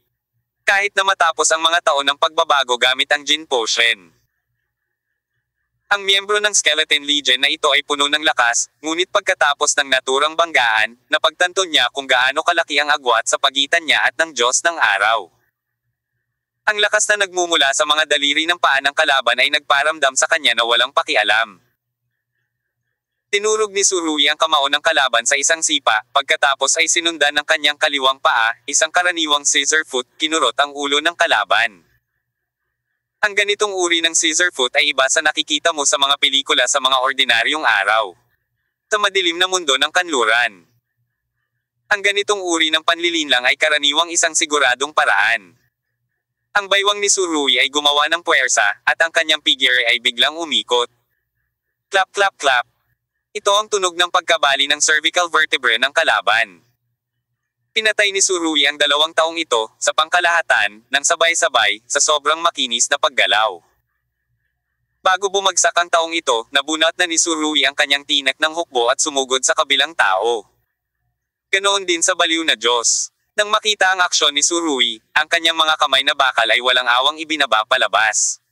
Kahit na matapos ang mga taon ng pagbabago gamit ang Jin Potion. Ang miyembro ng Skeleton Legion na ito ay puno ng lakas, ngunit pagkatapos ng naturang banggaan, napagtanto niya kung gaano kalaki ang agwat sa pagitan niya at ng Diyos ng Araw. Ang lakas na nagmumula sa mga daliri ng paa ng kalaban ay nagparamdam sa kanya na walang pakialam. Tinurog ni Surui ang kamao ng kalaban sa isang sipa, pagkatapos ay sinundan ng kanyang kaliwang paa, isang karaniwang scissor foot, kinurot ang ulo ng kalaban. Ang ganitong uri ng scissor foot ay iba sa nakikita mo sa mga pelikula sa mga ordinaryong araw. Sa madilim na mundo ng kanluran. Ang ganitong uri ng panlilinlang ay karaniwang isang siguradong paraan. Ang baywang ni Surui ay gumawa ng puwersa, at ang kanyang figure ay biglang umikot. Clap clap clap. Ito ang tunog ng pagkabali ng cervical vertebrae ng kalaban. Pinatay ni Tsurui ang 2 taong ito, sa pangkalahatan, ng sabay-sabay, sa sobrang makinis na paggalaw. Bago bumagsak ang taong ito, nabunot na ni Tsurui ang kanyang tinak ng hukbo at sumugod sa kabilang tao. Ganoon din sa baliw na Diyos. Nang makita ang aksyon ni Tsurui, ang kanyang mga kamay na bakal ay walang awang ibinaba palabas.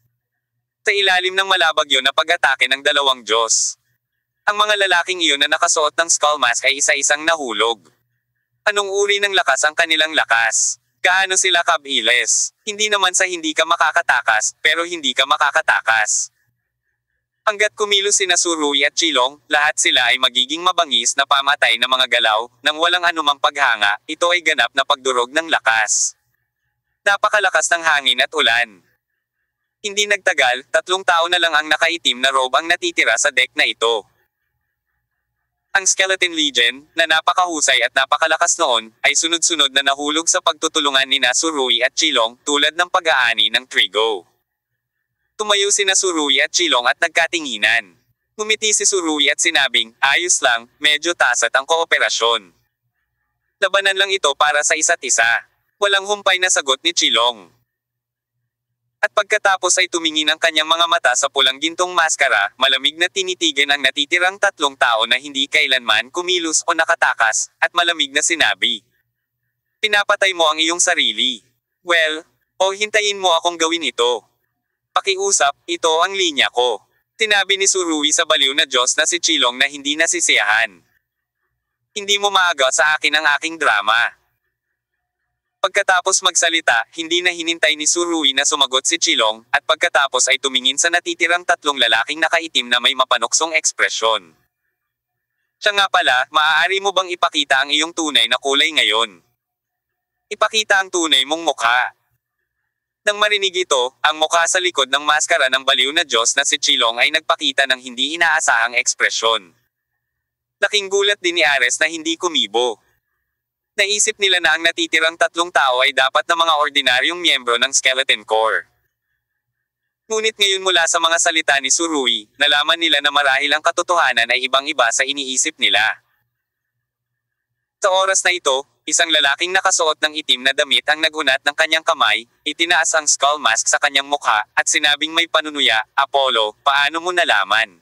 Sa ilalim ng malabagyo na pag-atake ng 2 Diyos. Ang mga lalaking iyon na nakasuot ng skull mask ay isa-isang nahulog. Anong uri ng lakas ang kanilang lakas? Gaano sila kabilis? Hindi naman sa hindi ka makakatakas, pero hindi ka makakatakas. Hanggat kumilos sina Tsurui at Chilong, lahat sila ay magiging mabangis na pamatay na mga galaw, nang walang anumang paghanga. Ito ay ganap na pagdurog ng lakas. Napakalakas ng hangin at ulan. Hindi nagtagal, 3 tao na lang ang nakaitim na robe ang natitira sa deck na ito. Ang Skeleton Legion, na napakahusay at napakalakas noon, ay sunod-sunod na nahulog sa pagtutulungan ni Tsurui at Chilong, tulad ng pag-aani ng trigo. Tumayo sina Tsurui at Chilong at nagkatinginan. Ngumiti si Tsurui at sinabing, ayos lang, medyo tasat ang kooperasyon. Labanan lang ito para sa isa't isa. Walang humpay na sagot ni Chilong. At pagkatapos ay tumingin ang kanyang mga mata sa pulang gintong maskara, malamig na tinitigan ang natitirang 3 tao na hindi kailanman kumilos o nakatakas, at malamig na sinabi. Pinapatay mo ang iyong sarili. Well, hintayin mo akong gawin ito. Pakiusap, ito ang linya ko. Tinabi ni Tsurui sa baliw na Diyos na si Chilong na hindi nasisiyahan. Hindi mo maaga sa akin ang aking drama. Pagkatapos magsalita, hindi na hinintay ni Tsurui na sumagot si Chilong, at pagkatapos ay tumingin sa natitirang 3 lalaking nakaitim na may mapanuksong ekspresyon. Siya nga pala, maaari mo bang ipakita ang iyong tunay na kulay ngayon? Ipakita ang tunay mong mukha. Nang marinig ito, ang mukha sa likod ng maskara ng baliw na Diyos na si Chilong ay nagpakita ng hindi inaasahang ekspresyon. Laking gulat din ni Ares na hindi kumibo. Naisip nila na ang natitirang 3 tao ay dapat na mga ordinaryong miyembro ng Skeleton Corps. Ngunit ngayon mula sa mga salita ni Tsurui, nalaman nila na marahil ang katotohanan ay ibang-iba sa iniisip nila. Sa oras na ito, isang lalaking nakasuot ng itim na damit ang nagunat ng kanyang kamay, itinaas ang skull mask sa kanyang mukha, at sinabing may panunuya, Apollo, paano mo nalaman?